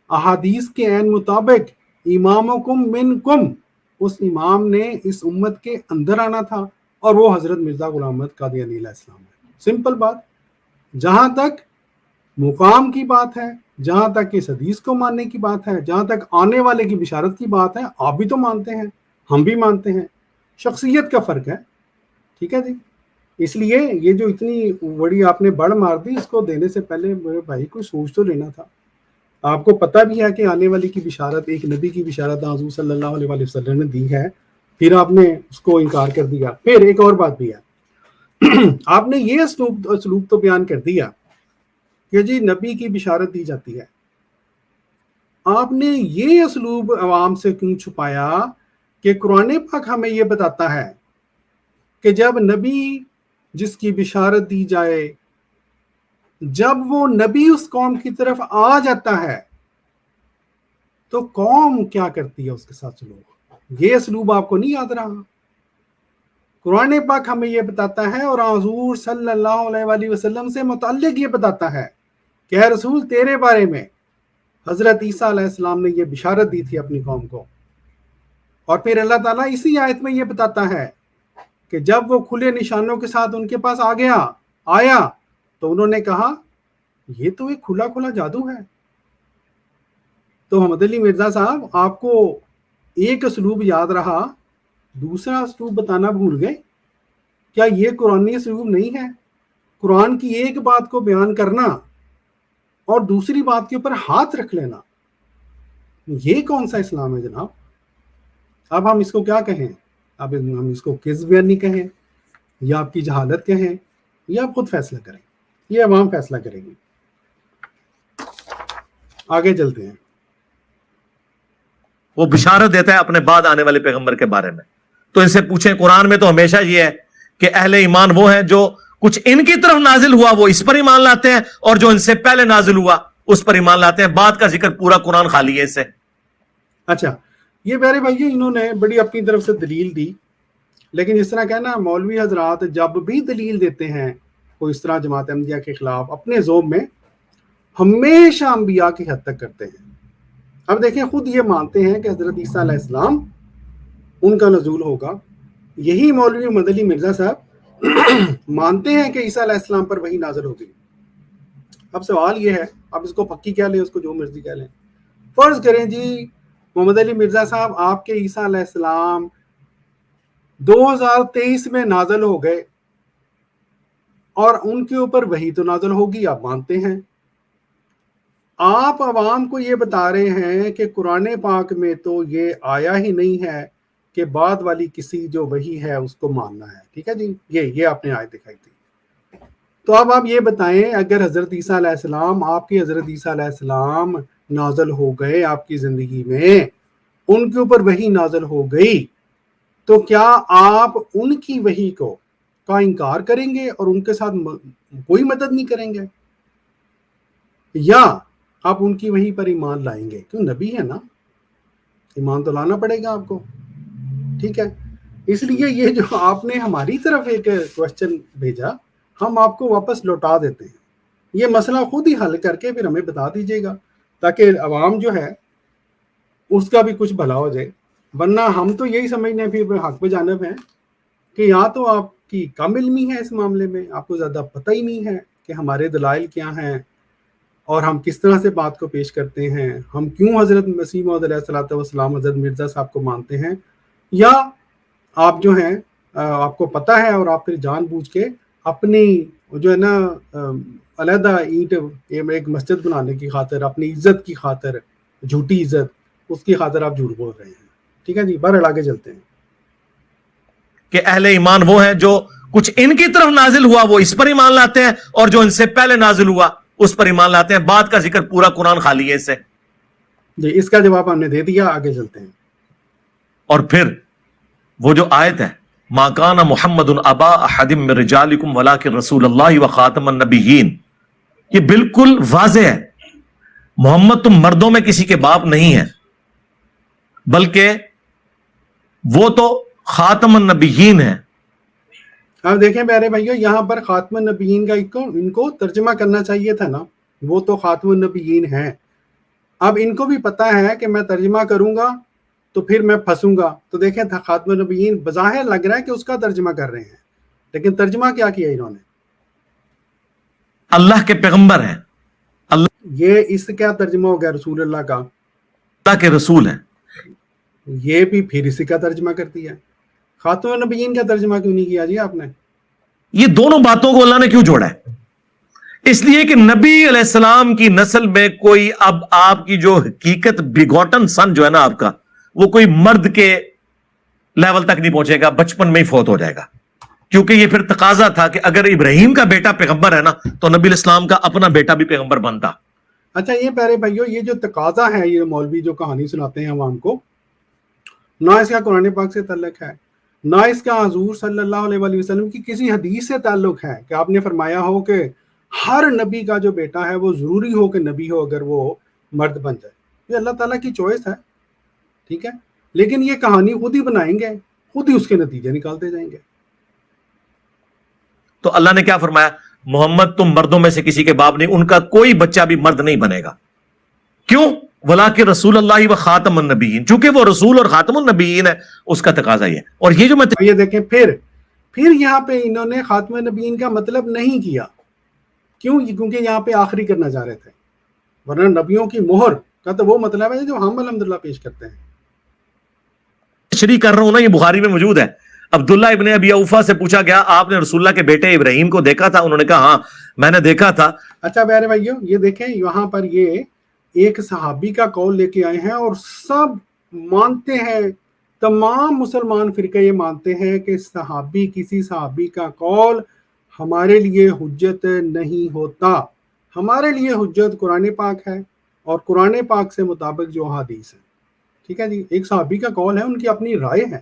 احادیث کے عین مطابق امامکم منکم، اس امام نے اس امت کے اندر آنا تھا، اور وہ حضرت مرزا غلام احمد قادیانی علیہ السلام ہے. سمپل بات. جہاں تک مقام کی بات ہے، جہاں تک اس حدیث کو ماننے کی بات ہے، جہاں تک آنے والے کی بشارت کی بات ہے، آپ بھی تو مانتے ہیں، ہم بھی مانتے ہیں. شخصیت کا فرق ہے. ٹھیک ہے جی. اس لیے یہ جو اتنی بڑی آپ نے بڑھ مار دی، اس کو دینے سے پہلے میرے بھائی کو سوچ تو لینا تھا. آپ کو پتہ بھی ہے کہ آنے والی کی بشارت ایک نبی کی بشارت حضور صلی اللہ علیہ وآلہ وسلم نے دی ہے، پھر آپ نے اس کو انکار کر دیا. پھر ایک اور بات بھی ہے، آپ نے یہ اسلوب تو بیان کر دیا کہ جی نبی کی بشارت دی جاتی ہے. آپ نے یہ اسلوب عوام سے کیوں چھپایا کہ قرآن پاک ہمیں یہ بتاتا ہے کہ جب نبی جس کی بشارت دی جائے، جب وہ نبی اس قوم کی طرف آ جاتا ہے تو قوم کیا کرتی ہے اس کے ساتھ سلوک. یہ اسلوب آپ کو نہیں یاد رہا؟ قرآن پاک ہمیں یہ بتاتا ہے اور حضور صلی اللہ علیہ وآلہ وسلم سے متعلق یہ بتاتا ہے کہ اے رسول تیرے بارے میں حضرت عیسیٰ علیہ السلام نے یہ بشارت دی تھی اپنی قوم کو. اور پھر اللہ تعالیٰ اسی آیت میں یہ بتاتا ہے کہ جب وہ کھلے نشانوں کے ساتھ ان کے پاس آیا تو انہوں نے کہا یہ تو ایک کھلا کھلا جادو ہے. تو محمد علی مرزا صاحب آپ کو ایک اسلوب یاد رہا، دوسرا اسلوب بتانا بھول گئے. کیا یہ قرآنی اسلوب نہیں ہے؟ قرآن کی ایک بات کو بیان کرنا اور دوسری بات کے اوپر ہاتھ رکھ لینا، یہ کون سا اسلام ہے جناب؟ اب ہم اس کو کیا کہیں؟ اب ہم اس کو کذب بیانی کہیں یا آپ کی جہالت کہیں، یا آپ خود فیصلہ کریں. یہ عوام فیصلہ کرے گی. آگے چلتے ہیں. وہ بشارت دیتا ہے اپنے بعد آنے والے پیغمبر کے بارے میں. تو ان سے پوچھیں، قرآن میں تو ہمیشہ یہ ہے کہ اہل ایمان وہ ہیں جو کچھ ان کی طرف نازل ہوا وہ اس پر ایمان لاتے ہیں، اور جو ان سے پہلے نازل ہوا اس پر ایمان لاتے ہیں. بعد کا ذکر پورا قرآن خالی ہے اس سے. اچھا، یہ پیارے بھائی انہوں نے بڑی اپنی طرف سے دلیل دی، لیکن اس طرح کہنا مولوی حضرات جب بھی دلیل دیتے ہیں کوئی اس طرح جماعت احمدیہ کے خلاف اپنے ذوب میں ہمیشہ انبیاء کی حد تک کرتے ہیں. اب دیکھیں خود یہ مانتے ہیں کہ حضرت عیسیٰ علیہ السلام ان کا نزول ہوگا. یہی مولوی محمد علی مرزا صاحب مانتے ہیں کہ عیسیٰ علیہ السلام پر وحی نازل ہوگی. اب سوال یہ ہے، اب اس کو پکی کہہ لیں، اس کو جو مرضی کہہ لیں. فرض کریں جی محمد علی مرزا صاحب آپ کے عیسیٰ علیہ السلام 2023 میں نازل ہو گئے اور ان کے اوپر وحی تو نازل ہوگی، آپ مانتے ہیں. آپ عوام کو یہ بتا رہے ہیں کہ قرآن پاک میں تو یہ آیا ہی نہیں ہے کہ بعد والی کسی جو وحی ہے اس کو ماننا ہے. ٹھیک ہے جی، یہ آپ نے آیت دکھائی تھی. تو اب آپ یہ بتائیں، اگر حضرت عیسیٰ علیہ السلام، آپ کی حضرت عیسیٰ علیہ السلام نازل ہو گئے آپ کی زندگی میں، ان کے اوپر وحی نازل ہو گئی، تو کیا آپ ان کی وحی کا انکار کریں گے اور ان کے ساتھ کوئی مدد نہیں کریں گے، یا آپ ان کی وحی پر ایمان لائیں گے؟ کیوں نبی ہے نا، ایمان تو لانا پڑے گا آپ کو. ٹھیک ہے، اس لیے یہ جو آپ نے ہماری طرف ایک کوشچن بھیجا، ہم آپ کو واپس لوٹا دیتے ہیں. یہ مسئلہ خود ہی حل کر کے پھر ہمیں بتا دیجیے گا، تاکہ عوام جو ہے اس کا بھی کچھ بھلا ہو جائے. ورنہ ہم تو یہی سمجھنے ہیں پھر حق پہ جانب ہیں کہ یا تو آپ کی کم علمی ہے اس معاملے میں، آپ کو زیادہ پتہ ہی نہیں ہے کہ ہمارے دلائل کیا ہیں اور ہم کس طرح سے بات کو پیش کرتے ہیں، ہم کیوں حضرت مسیح موعود علیہ الصلوۃ والسلام حضرت مرزا صاحب کو مانتے ہیں، یا آپ جو ہیں آپ کو پتہ ہے اور آپ پھر جان بوجھ کے اپنی جو ہے نا علیحدہ اینٹ ایک مسجد بنانے کی خاطر، اپنی عزت کی خاطر، جھوٹی عزت، اس کی خاطر آپ جھوٹ بول رہے ہیں. ٹھیک ہے جی، بہرحال آگے چلتے ہیں. کہ اہل ایمان وہ ہیں جو کچھ ان کی طرف نازل ہوا وہ اس پر ایمان لاتے ہیں، اور جو ان سے پہلے نازل ہوا اس پر ایمان لاتے ہیں. بعد کا ذکر پورا قرآن خالی ہے اس سے. جی، اس کا جواب ہم نے دے دیا، آگے چلتے ہیں. اور پھر وہ جو آیت ہے، ما کان محمد ابا احد من رجالکم ولکن رسول اللہ وخاتم النبیین، یہ بالکل واضح ہے. محمد تم مردوں میں کسی کے باپ نہیں ہے، بلکہ وہ تو خاتم النبیین ہے. اب دیکھیں پیارے بھائیو، یہاں پر خاتم النبیین کا ان کو ترجمہ کرنا چاہیے تھا نا، وہ تو خاتم النبیین ہیں. اب ان کو بھی پتا ہے کہ میں ترجمہ کروں گا تو پھر میں پھنسوں گا. تو دیکھیں خاتم النبیین بظاہر لگ رہا ہے کہ اس کا ترجمہ کر رہے ہیں, لیکن ترجمہ کیا کیا انہوں نے؟ اللہ کے پیغمبر ہیں, یہ اس کیا ترجمہ ہو گیا رسول اللہ کا؟ اللہ کے رسول ہیں. یہ بھی پھر اسی کا ترجمہ کر دیا. خاتم النبیین کا ترجمہ کیوں نہیں کیا جی آپ نے؟ یہ دونوں باتوں کو اللہ نے کیوں جوڑا ہے؟ اس لیے کہ نبی علیہ السلام کی نسل میں کوئی, اب آپ کی جو حقیقت بیگوٹن سن جو ہے نا آپ کا, وہ کوئی مرد کے لیول تک نہیں پہنچے گا, بچپن میں ہی فوت ہو جائے گا. کیونکہ یہ پھر تقاضا تھا کہ اگر ابراہیم کا بیٹا پیغمبر ہے نا تو نبی علیہ السلام کا اپنا بیٹا بھی پیغمبر بنتا. اچھا یہ پیارے بھائیو, یہ جو تقاضا ہے, یہ مولوی جو کہانی سناتے ہیں عوام کو, نہ اس کا قرآن پاک سے تعلق ہے, نہ اس کا حضور صلی اللہ علیہ وآلہ وسلم کی کسی حدیث سے تعلق ہے کہ آپ نے فرمایا ہو کہ ہر نبی کا جو بیٹا ہے وہ ضروری ہو کہ نبی ہو اگر وہ مرد بن جائے. یہ اللہ تعالیٰ کی چوائس ہے, ٹھیک ہے, لیکن یہ کہانی خود ہی بنائیں گے, خود ہی اس کے نتیجے نکالتے جائیں گے. تو اللہ نے کیا فرمایا؟ محمد تم مردوں میں سے کسی کے باپ نہیں, ان کا کوئی بچہ بھی مرد نہیں بنے گا. کیوں؟ ولاکن رسول اللہ و خاتم النبیین, چونکہ وہ رسول اور خاتم النبیین ہے, اس کا تقاضا یہ ہے. اور یہ جو میں یہ دیکھیں پھر یہاں پہ انہوں نے خاتم النبیین کا مطلب نہیں کیا. کیوں؟ کیونکہ یہاں پہ آخری کرنا چاہ رہے تھے, ورنہ نبیوں کی مہر کا تو وہ مطلب ہے جو ہم الحمدللہ پیش کرتے ہیں. تشریح کر رہا ہوں نا, یہ بخاری میں موجود ہے. عبداللہ ابن ابی اوفا سے پوچھا گیا آپ نے رسول اللہ کے بیٹے ابراہیم کو دیکھا تھا؟ انہوں نے کہا ہاں میں نے دیکھا تھا. اچھا پیارے بھائیو, یہ دیکھیں یہاں پر یہ ایک صحابی کا قول لے کے آئے ہیں اور سب مانتے ہیں, تمام مسلمان فرقے یہ مانتے ہیں کہ کسی صحابی کا قول ہمارے لیے حجت نہیں ہوتا. ہمارے لیے حجت قرآن پاک ہے اور قرآن پاک سے مطابق جو حدیث ہے. ٹھیک ہے جی, ایک صحابی کا قول ہے, ان کی اپنی رائے ہے,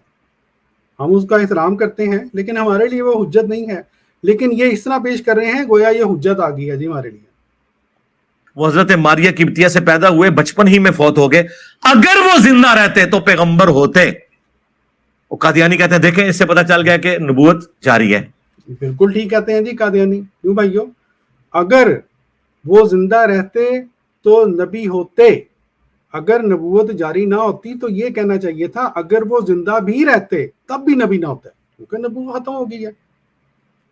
ہم اس کا احترام کرتے ہیں, لیکن ہمارے لیے وہ حجت نہیں ہے. لیکن یہ اس طرح پیش کر رہے ہیں گویا یہ حجت آ گئی ہے جی ہمارے لیے. وہ حضرت ماریہ قبطیہ سے پیدا ہوئے, بچپن ہی میں فوت ہو گئے, اگر وہ زندہ رہتے تو پیغمبر ہوتے. وہ قادیانی کہتے ہیں دیکھیں اس سے پتہ چل گیا کہ نبوت جاری ہے. بالکل ٹھیک کہتے ہیں جی قادیانی. کیوں بھائیو؟ اگر وہ زندہ رہتے تو نبی ہوتے, اگر نبوت جاری نہ ہوتی تو یہ کہنا چاہیے تھا اگر وہ زندہ بھی رہتے تب بھی نبی نہ ہوتا, کیونکہ نبوت ختم ہو گئی ہے.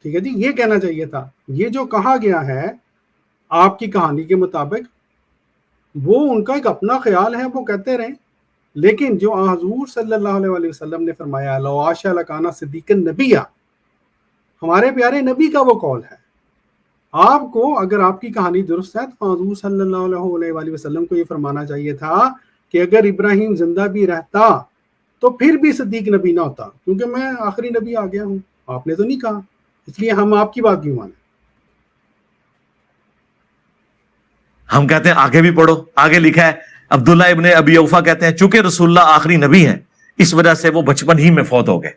ٹھیک ہے جی, یہ کہنا چاہیے تھا. یہ جو کہا گیا ہے آپ کی کہانی کے مطابق وہ ان کا ایک اپنا خیال ہے, وہ کہتے رہیں, لیکن جو حضور صلی اللہ علیہ وآلہ وسلم نے فرمایا لو عاش لکان صدیقا نبیّ, ہمارے پیارے نبی کا وہ قول ہے. آپ کو اگر آپ کی کہانی درست ہے تو حضور صلی اللہ علیہ وآلہ وسلم کو یہ فرمانا چاہیے تھا کہ اگر ابراہیم زندہ بھی رہتا تو پھر بھی صدیق نبی نہ ہوتا, کیونکہ میں آخری نبی آ گیا ہوں. آپ نے تو نہیں کہا, اس لیے ہم آپ کی بات کیوں مانیں. ہم کہتے ہیں آگے بھی پڑھو, آگے لکھا ہے عبداللہ ابن ابی اوفا کہتے ہیں چونکہ رسول اللہ آخری نبی ہیں اس وجہ سے وہ بچپن ہی میں فوت ہو گئے.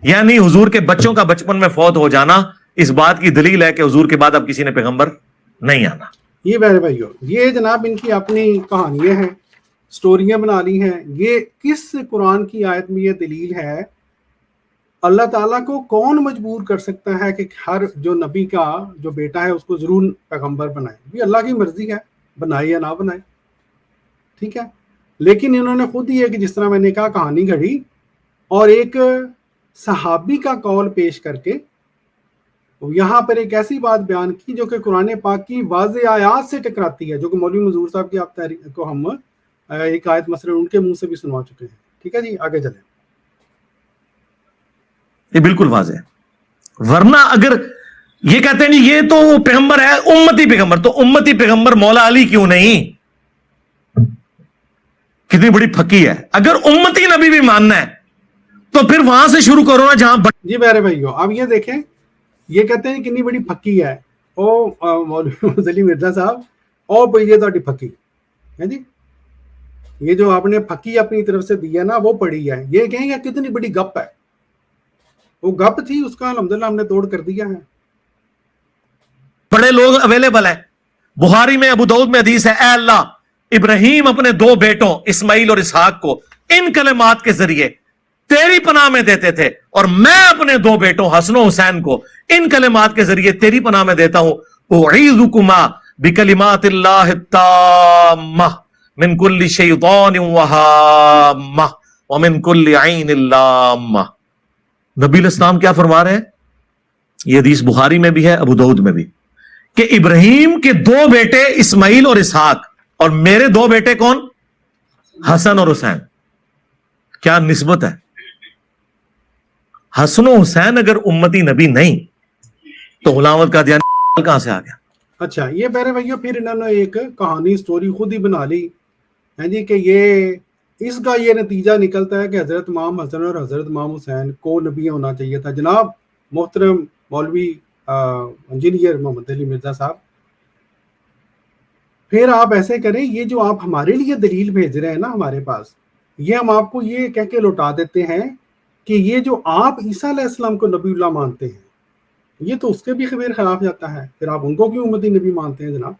یعنی حضور کے بچوں کا بچپن میں فوت ہو جانا اس بات کی دلیل ہے کہ حضور کے بعد اب کسی نے پیغمبر نہیں آنا. یہ میرے بھائیو, یہ جناب ان کی اپنی کہانیاں ہیں, سٹوریاں بنا لی ہیں. یہ کس قرآن کی آیت میں یہ دلیل ہے؟ اللہ تعالیٰ کو کون مجبور کر سکتا ہے کہ ہر جو نبی کا جو بیٹا ہے اس کو ضرور پیغمبر بنائے؟ یہ اللہ کی مرضی ہے, بنائے یا نہ بنائے. ٹھیک ہے, لیکن انہوں نے خود ہی ایک جس طرح میں نے کہا کہانی گھڑی اور ایک صحابی کا قول پیش کر کے یہاں پر ایک ایسی بات بیان کی جو کہ قرآن پاک کی واضح آیات سے ٹکراتی ہے, جو کہ مولوی منظور صاحب کی آپ کو ہم ایک آیت مثلا ان کے منہ سے بھی سنوا چکے ہیں. ٹھیک ہے جی, آگے چلیں. یہ بالکل واضح ہے. ورنہ اگر یہ کہتے ہیں یہ تو پیغمبر ہے امتی پیغمبر, تو امتی پیغمبر مولا علی کیوں نہیں؟ کتنی بڑی پھکی ہے. اگر امتی نبی بھی ماننا ہے تو پھر وہاں سے شروع کرو نا جہاں جی میرے بھائیو, اب یہ دیکھیں, یہ کہتے ہیں کتنی بڑی پھکی ہے. او مولوی فضل مرزا صاحب, او یہ تو پھکی ہے جی, یہ جو آپ نے پھکی اپنی طرف سے دی ہے نا وہ پڑی ہے. یہ کہیں گے کتنی بڑی گپ ہے, وہ گپ تھی, اس کا الحمدللہ ہم نے توڑ کر دیا ہے. بڑے لوگ اویلیبل ہیں. بخاری میں ابو داؤد میں حدیث ہے, اے اللہ ابراہیم اپنے دو بیٹوں اسماعیل اور اسحاق کو ان کلمات کے ذریعے تیری پناہ میں دیتے تھے, اور میں اپنے دو بیٹوں حسن و حسین کو ان کلمات کے ذریعے تیری پناہ میں دیتا ہوں, اعیذکما بکلمات اللہ التامہ من کل شیطان وہامہ ومن کل عین لامہ. نبی علیہ السلام کیا فرما رہے ہیں؟ یہ حدیث بخاری میں بھی ہے، ابو داؤد میں بھی، کہ ابراہیم کے 2 بیٹے اسماعیل اور اسحاق، اور میرے 2 بیٹے کون؟ حسن اور حسین. کیا نسبت ہے؟ حسن و حسین اگر امتی نبی نہیں تو غلام احمد قادیانی کہاں سے آ گیا؟ اچھا، یہ پیارے بھائیوں پھر انہوں نے ایک کہانی سٹوری خود ہی بنا لی ہے جی، کہ یہ اس کا یہ نتیجہ نکلتا ہے کہ حضرت امام حسن اور حضرت امام حسین کو نبی ہونا چاہیے تھا. جناب محترم مولوی انجینئر محمد علی مرزا صاحب، پھر آپ ایسے کریں، یہ جو آپ ہمارے لیے دلیل بھیج رہے ہیں نا ہمارے پاس، یہ ہم آپ کو یہ کہہ کے لوٹا دیتے ہیں کہ یہ جو آپ عیسیٰ علیہ السلام کو نبی اللہ مانتے ہیں، یہ تو اس کے بھی خلاف جاتا ہے. پھر آپ ان کو کیوں امتی نبی مانتے ہیں جناب؟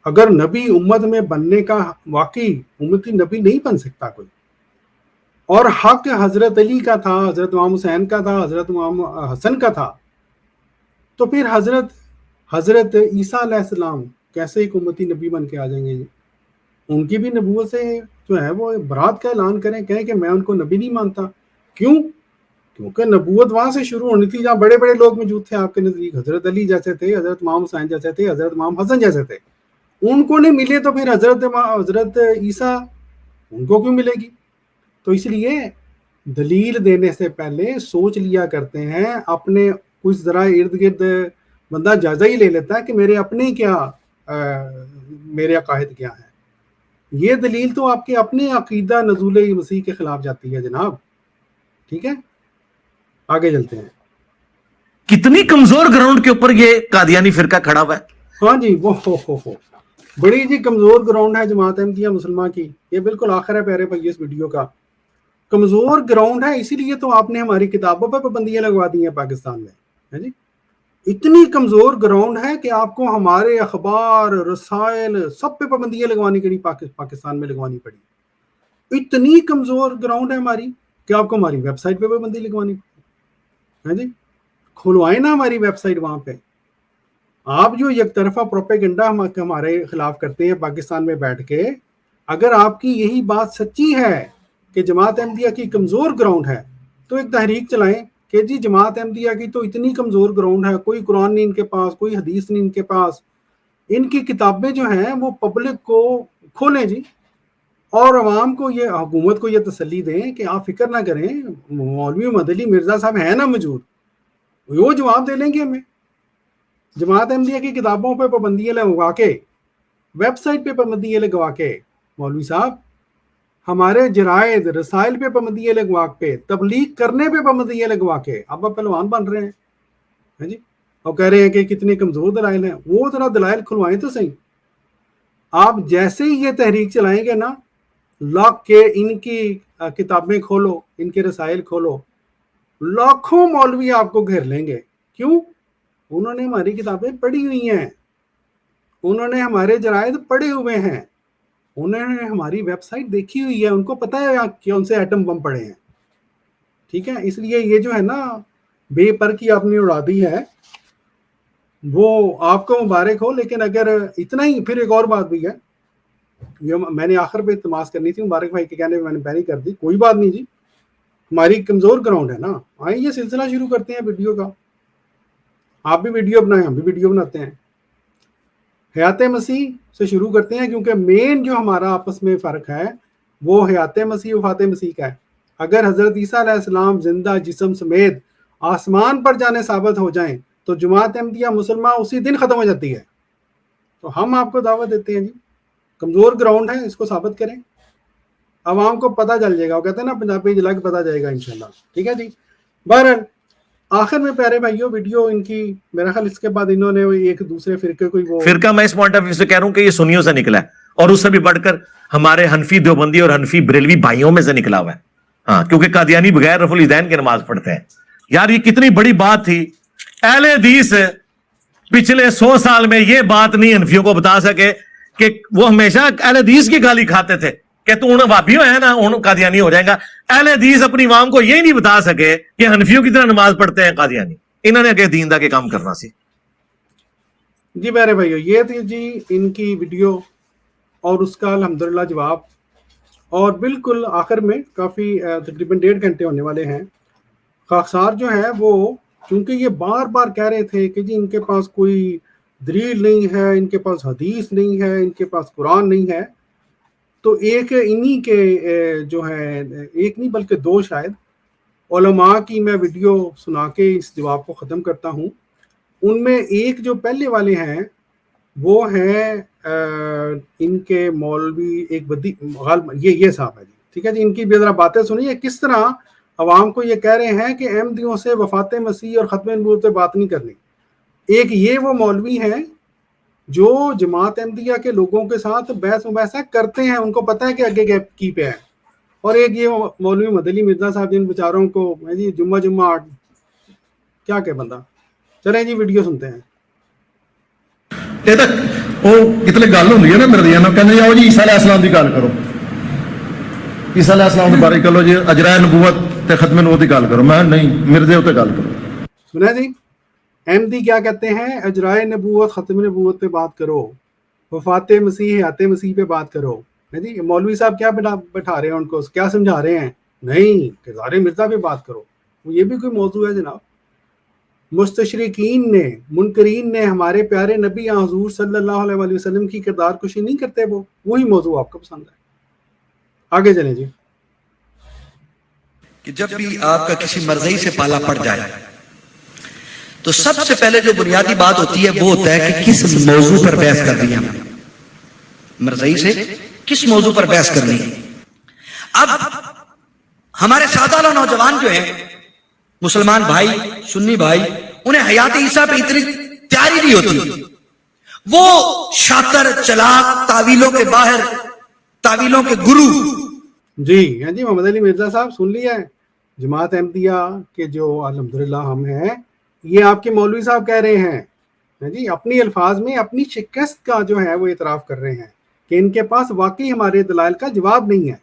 اگر نبی امت میں بننے کا واقعی امتی نبی نہیں بن سکتا کوئی، اور حق حضرت علی کا تھا، حضرت امام حسین کا تھا، حضرت امام حسن کا تھا، تو پھر حضرت عیسیٰ علیہ السلام کیسے ایک امتی نبی بن کے آ جائیں گے؟ ان کی بھی نبوت سے جو ہے وہ برات کا اعلان کریں، کہیں کہ میں ان کو نبی نہیں مانتا. کیوں؟ کیونکہ نبوت وہاں سے شروع ہونی تھی جہاں بڑے بڑے لوگ موجود تھے آپ کے نزدیک. حضرت علی جیسے تھے، حضرت امام حسین جیسے تھے، حضرت امام حسن جیسے تھے. ان کو نہیں ملے تو پھر حضرت عیسیٰ ان کو کیوں ملے گی؟ تو اس لیے دلیل دینے سے پہلے سوچ لیا کرتے ہیں، اپنے کچھ ذرا ارد گرد بندہ جائزہ ہی لے لیتا ہے کہ میرے اپنے کیا میرے عقائد کیا ہیں. یہ دلیل تو آپ کے اپنے عقیدہ نزول مسیح کے خلاف جاتی ہے جناب. ٹھیک ہے، آگے چلتے ہیں. کتنی کمزور گراؤنڈ کے اوپر یہ قادیانی فرقہ کھڑا ہوا ہے. ہاں جی، وہ بڑی جی کمزور گراؤنڈ ہے جماعت احمدیہ مسلمہ کی. یہ بالکل آخر ہے پیارے بھائی اس ویڈیو کا. کمزور گراؤنڈ ہے، اسی لیے تو آپ نے ہماری کتابوں پر پابندیاں لگوا دی ہیں پاکستان میں، ہے جی. اتنی کمزور گراؤنڈ ہے کہ آپ کو ہمارے اخبار، رسائل، سب پہ پابندیاں لگوانی پڑی، پاکستان میں لگوانی پڑی. اتنی کمزور گراؤنڈ ہے ہماری کہ آپ کو ہماری ویب سائٹ پہ پابندی لگوانی پڑی، ہے جی. کھلوائیں نا ہماری ویب سائٹ وہاں پہ. آپ جو یک طرفہ پروپیگنڈا ہمارے خلاف کرتے ہیں پاکستان میں بیٹھ کے، اگر آپ کی یہی بات سچی ہے کہ جماعت احمدیہ کی کمزور گراؤنڈ ہے، تو ایک تحریک چلائیں کہ جی جماعت احمدیہ کی تو اتنی کمزور گراؤنڈ ہے، کوئی قرآن نہیں ان کے پاس، کوئی حدیث نہیں ان کے پاس. ان کی کتابیں جو ہیں وہ پبلک کو کھولیں جی، اور عوام کو یہ، حکومت کو یہ تسلی دیں کہ آپ فکر نہ کریں، مولوی محمد علی مرزا صاحب ہیں نا موجود، وہ جواب دے لیں گے ہمیں. جماعت احمدیہ کی کتابوں پہ پابندیاں لگوا کے، ویب سائٹ پہ پابندیاں لگوا کے، مولوی صاحب ہمارے جرائد رسائل پہ پابندیاں لگوا کے، تبلیغ کرنے پہ پابندیاں لگوا کے آپ پہلوان بن رہے ہیں جی، اور کہہ رہے ہیں کہ کتنے کمزور دلائل ہیں. وہ ذرا دلائل کھلوائیں تو صحیح. آپ جیسے ہی یہ تحریک چلائیں گے نا، لاکھ کے ان کی کتابیں کھولو، ان کے رسائل کھولو، لاکھوں مولوی آپ کو گھیر لیں گے. کیوں؟ انہوں نے ہماری کتابیں پڑھی ہوئی ہیں، انہوں نے ہمارے جرائد پڑھے ہوئے ہیں، انہوں نے ہماری ویب سائٹ دیکھی ہوئی ہے، ان کو پتہ ہے کہ ان سے ایٹم بم پڑے ہیں. ٹھیک ہے، اس لیے یہ جو ہے نا بے پر کی آپ نے اڑا دی ہے، وہ آپ کو مبارک ہو. لیکن اگر اتنا ہی، پھر ایک اور بات بھی ہے، یہ میں نے آخر پہ التماس کرنی تھی، مبارک بھائی کے کہنے میں نے پہلے کر دی. کوئی بات نہیں جی، ہماری کمزور گراؤنڈ ہے نا. آئیں یہ سلسلہ شروع کرتے ہیں ویڈیو کا. آپ بھی ویڈیو بنائیں، ہم بھی ویڈیو بناتے ہیں. حیات مسیح سے شروع کرتے ہیں، کیونکہ مین جو ہمارا آپس میں فرق ہے وہ حیات مسیح وفات مسیح کا ہے. اگر حضرت عیسیٰ علیہ السلام زندہ جسم سمیت آسمان پر جانے ثابت ہو جائیں تو جماعت احمدیہ مسلمہ اسی دن ختم ہو جاتی ہے. تو ہم آپ کو دعوت دیتے ہیں جی، کمزور گراؤنڈ ہے، اس کو ثابت کریں، عوام کو پتہ چل جائے گا. وہ کہتے ہیں نا پنجابی جلا کے پتہ جائے گا انشاءاللہ. ٹھیک ہے جی. بہرحال آخر میں پیارے بھائیوں ویڈیو ان کی، میرا خیال اس کے بعد انہوں نے ایک دوسرے فرقے کو وہ فرقہ میں اس پوائنٹ آف ویو سے کہہ رہا ہوں کہ یہ سنیوں سے نکلا ہے، اور اس سے بھی بڑھ کر ہمارے حنفی دیوبندی اور حنفی بریلوی بھائیوں میں سے نکلا ہوا ہے. ہاں، کیونکہ قادیانی بغیر رفع الیدین کی نماز پڑھتے ہیں. یار یہ کتنی بڑی بات تھی. اہل حدیث پچھلے 100 سال میں یہ بات نہیں حنفیوں کو بتا سکے کہ وہ ہمیشہ اہل حدیث کی گالی کھاتے تھے کہ تو انہیں وابی ہے نا، ان قادیانی ہو جائے گا. اہل حدیث اپنی عوام کو یہ نہیں بتا سکے کہ حنفیوں کی طرح نماز پڑھتے ہیں قادیانی. انہوں نے اگے دین دا کے کام کرنا سی. جی میرے بھائیو، یہ تھی جی ان کی ویڈیو اور اس کا الحمدللہ جواب. اور بالکل آخر میں کافی تقریباً 1.5 گھنٹے ہونے والے ہیں. خاکسار جو ہے وہ چونکہ یہ بار بار کہہ رہے تھے کہ جی ان کے پاس کوئی دلیل نہیں ہے, ان کے پاس حدیث نہیں ہے, ان کے پاس قرآن نہیں ہے, تو ایک انہی کے جو ہے ایک نہیں بلکہ 2 شاید علماء کی میں ویڈیو سنا کے اس جواب کو ختم کرتا ہوں. ان میں ایک جو پہلے والے ہیں وہ ہیں ان کے مولوی ایک یہ صاحب ہے جی, ٹھیک ہے جی. ان کی بھی ذرا باتیں سنیے کس طرح عوام کو یہ کہہ رہے ہیں کہ احمدیوں سے وفات مسیح اور ختم نبوت پہ بات نہیں کرنی. ایک یہ وہ مولوی ہیں جو جماعت احمدیہ کے لوگوں کے ساتھ بحث مباحثہ کرتے ہیں, ان کو پتہ ہے کہ آگے کی پہ ہے. اور ایک یہ مولوی مدلی مرزا صاحب جن بیچاروں کو جی جمعہ کیا کہ بندہ. چلیں جی ویڈیو سنتے ہیں. یہ تک وہ کتنے گل ہوتی ہے نا مردیاں کہتے آؤ جی عیسیٰ علیہ السلام کی گل کرو, عیسیٰ علیہ السلام کے بارے کرو جی اجرائے نبوت تے ختم نبوت کی گل کرو. میں نہیں, مرزے اتنے گل کرو. سنا جی احمدی کیا کہتے ہیں, اجرائے نبوت ختم نبوت پہ بات کرو, وفات مسیح حیات مسیح پہ بات کرو. جی مولوی صاحب کیا بٹھا رہے ہیں ان کو, کیا سمجھا رہے ہیں؟ نہیں کردار مرزا پہ بات کرو. یہ بھی کوئی موضوع ہے جناب. مستشرقین نے منکرین نے ہمارے پیارے نبی حضور صلی اللہ علیہ وسلم کی کردار کشی نہیں کرتے, وہی موضوع آپ کو پسند ہے. آگے چلیں جی. کہ جب بھی آپ کا کسی مرضی سے پالا پڑ جائے تو سب سے پہلے جو بنیادی بات ہوتی ہے وہ ہوتا ہے کہ کس موضوع پر بحث کرنی ہے. مرضی سے کس موضوع پر بحث کرنی ہے. اب ہمارے سادہ نوجوان جو ہیں مسلمان بھائی سنی بھائی, انہیں حیات عیسیٰ پہ اتنی تیاری نہیں ہوتی. وہ شاطر چلاک تعویلوں کے باہر, تعویلوں کے گرو. جی ہاں جی محمد علی مرزا صاحب سن لیا ہے. جماعت احمدیہ کے جو الحمدللہ ہم ہیں, یہ آپ کے مولوی صاحب کہہ رہے ہیں جی اپنی الفاظ میں اپنی شکست کا جو ہے وہ اعتراف کر رہے ہیں کہ ان کے پاس واقعی ہمارے دلائل کا جواب نہیں ہے.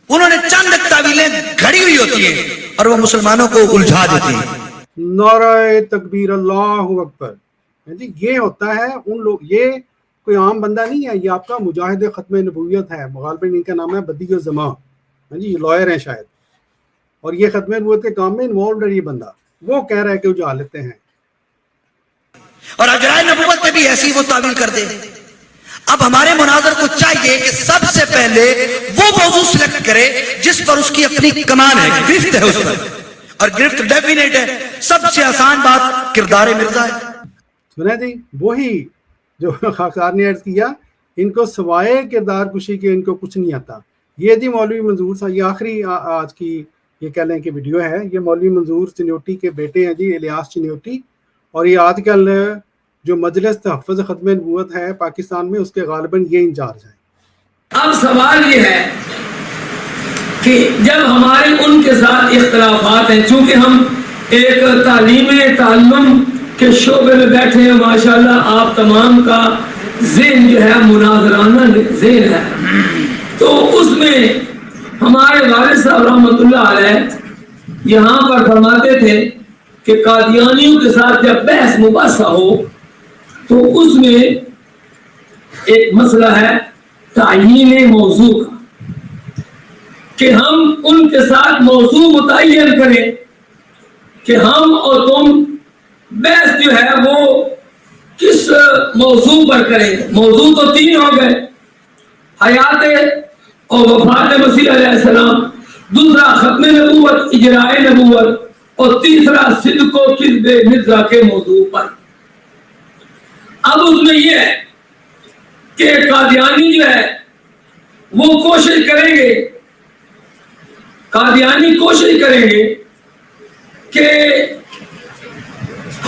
انہوں نے چند تعویلیں گھڑی ہوئی ہوتی ہیں اور وہ مسلمانوں کو الجھا دیتے ہیں. نعرہ تکبیر اللہ اکبر. جی یہ ہوتا ہے ان لوگ, یہ کوئی عام بندہ نہیں ہے, یہ آپ کا مجاہد ختم نبوت ہے. غالباً ان کا نام ہے بدیع الزماں. جی یہ لائر ہیں شاید, اور یہ ختم نبوت کے کام میں انوالوڈ ہے یہ بندہ. وہ کہہ رہا ہے کہ اجھال لیتے ہیں, اور اجرائے نبوت پہ بھی ایسی وہ تعویل کر دے. اب ہمارے مناظر کو چاہیے کہ سب سے پہلے وہ موضوع سلیکٹ کرے جس پر اس کی اپنی کمان ہے, گرفت ہے اس پر, اور گرفت ڈیفینیٹ ہے. سب سے آسان بات کردار مرزا ہے. سنا جی وہی جو خاکسار نے عرض کیا, ان کو سوائے کردار کشی کے ان کو کچھ نہیں آتا. یہ جی مولوی منظور صاحب, یہ آخری آج کی یہ کہہ لیں کہ ویڈیو ہے. یہ مولوی منظور چنیوٹی کے بیٹے ہیں جی, الیاس چنیوٹی, اور یہ آج کل جو مجلس تحفظ ختم نبوت ہے پاکستان میں, اس کے غالباً یہ انچارج ہیں. اب سوال یہ ہے کہ جب ہمارے ان کے ساتھ اختلافات ہیں, چونکہ ہم ایک تعلیم کے شعبے میں بیٹھے ہیں, ماشاءاللہ آپ تمام کا ذہن جو ہے مناظرانہ ذہن ہے, تو اس میں ہمارے والد صاحب رحمۃ اللہ علیہ یہاں پر فرماتے تھے کہ قادیانیوں کے ساتھ جب بحث مباحثہ ہو تو اس میں ایک مسئلہ ہے تعیین موضوع کا, کہ ہم ان کے ساتھ موضوع متعین کریں کہ ہم اور تم بحث جو ہے وہ کس موضوع پر کریں. موضوع تو 3 ہو گئے, حیات اور وفات مسیح علیہ السلام, دوسرا ختم نبوت اجرائے نبوت, اور تیسرا صدق و کذب مرزا کے موضوع پر. اب اس میں یہ ہے کہ قادیانی جو ہے وہ کوشش کریں گے, قادیانی کوشش کریں گے کہ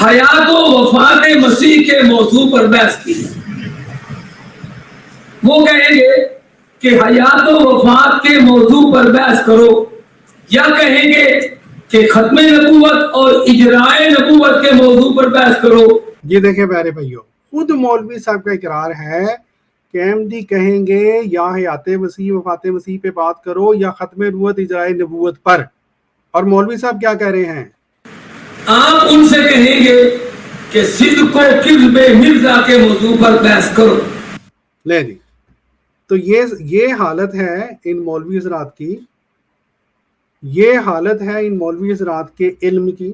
حیات و وفات مسیح کے موضوع پر بحث کی. وہ کہیں گے کہ حیات و وفات کے موضوع پر بحث کرو, یا کہیں گے کہ ختم نبوت اور اجرائے نبوت کے موضوع پر بحث کرو. یہ دیکھیں پیارے بھائیو, خود مولوی صاحب کا اقرار ہے کہ احمدی کہیں گے یا حیات مسیح وفات مسیح پہ بات کرو یا ختم نبوت اجرائے نبوت پر, اور مولوی صاحب کیا کہہ رہے ہیں؟ آپ ان سے کہیں گے کہ صدق و کذب مرزا کے موضوع پر بحث کرو. لے جی تو یہ حالت ہے ان مولوی حضرات کی، یہ حالت ہے ان مولوی حضرات کے علم کی،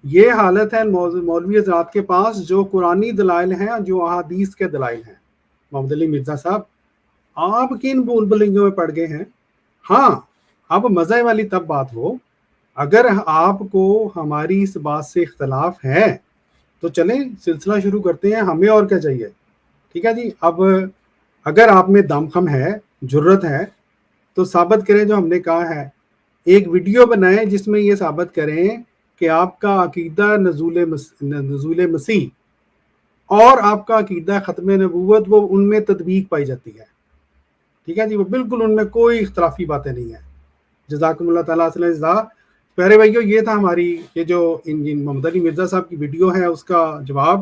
یہ حالت ہے مولوی حضرات کے پاس جو قرآنی دلائل ہیں، جو احادیث کے دلائل ہیں۔ محمد علی مرزا صاحب، آپ کن بھول بھلائیوں میں پڑ گئے ہیں؟ ہاں، اب مزے والی تب بات ہو، اگر آپ کو ہماری اس بات سے اختلاف ہے تو چلیں سلسلہ شروع کرتے ہیں، ہمیں اور کیا چاہیے؟ ٹھیک ہے جی۔ اب اگر آپ میں دم خم ہے، جرت ہے، تو ثابت کریں جو ہم نے کہا ہے، ایک ویڈیو بنائیں جس میں یہ ثابت کریں کہ آپ کا عقیدہ نزول مسیح اور آپ کا عقیدہ ختم نبوت وہ ان میں تطبیق پائی جاتی ہے۔ ٹھیک ہے جی، وہ بالکل ان میں کوئی اختلافی باتیں نہیں ہیں۔ جزاکم اللہ تعالیٰ صلی اللہ۔ پیارے بھائیو، یہ تھا ہماری یہ جو محمد علی مرزا صاحب کی ویڈیو ہے اس کا جواب۔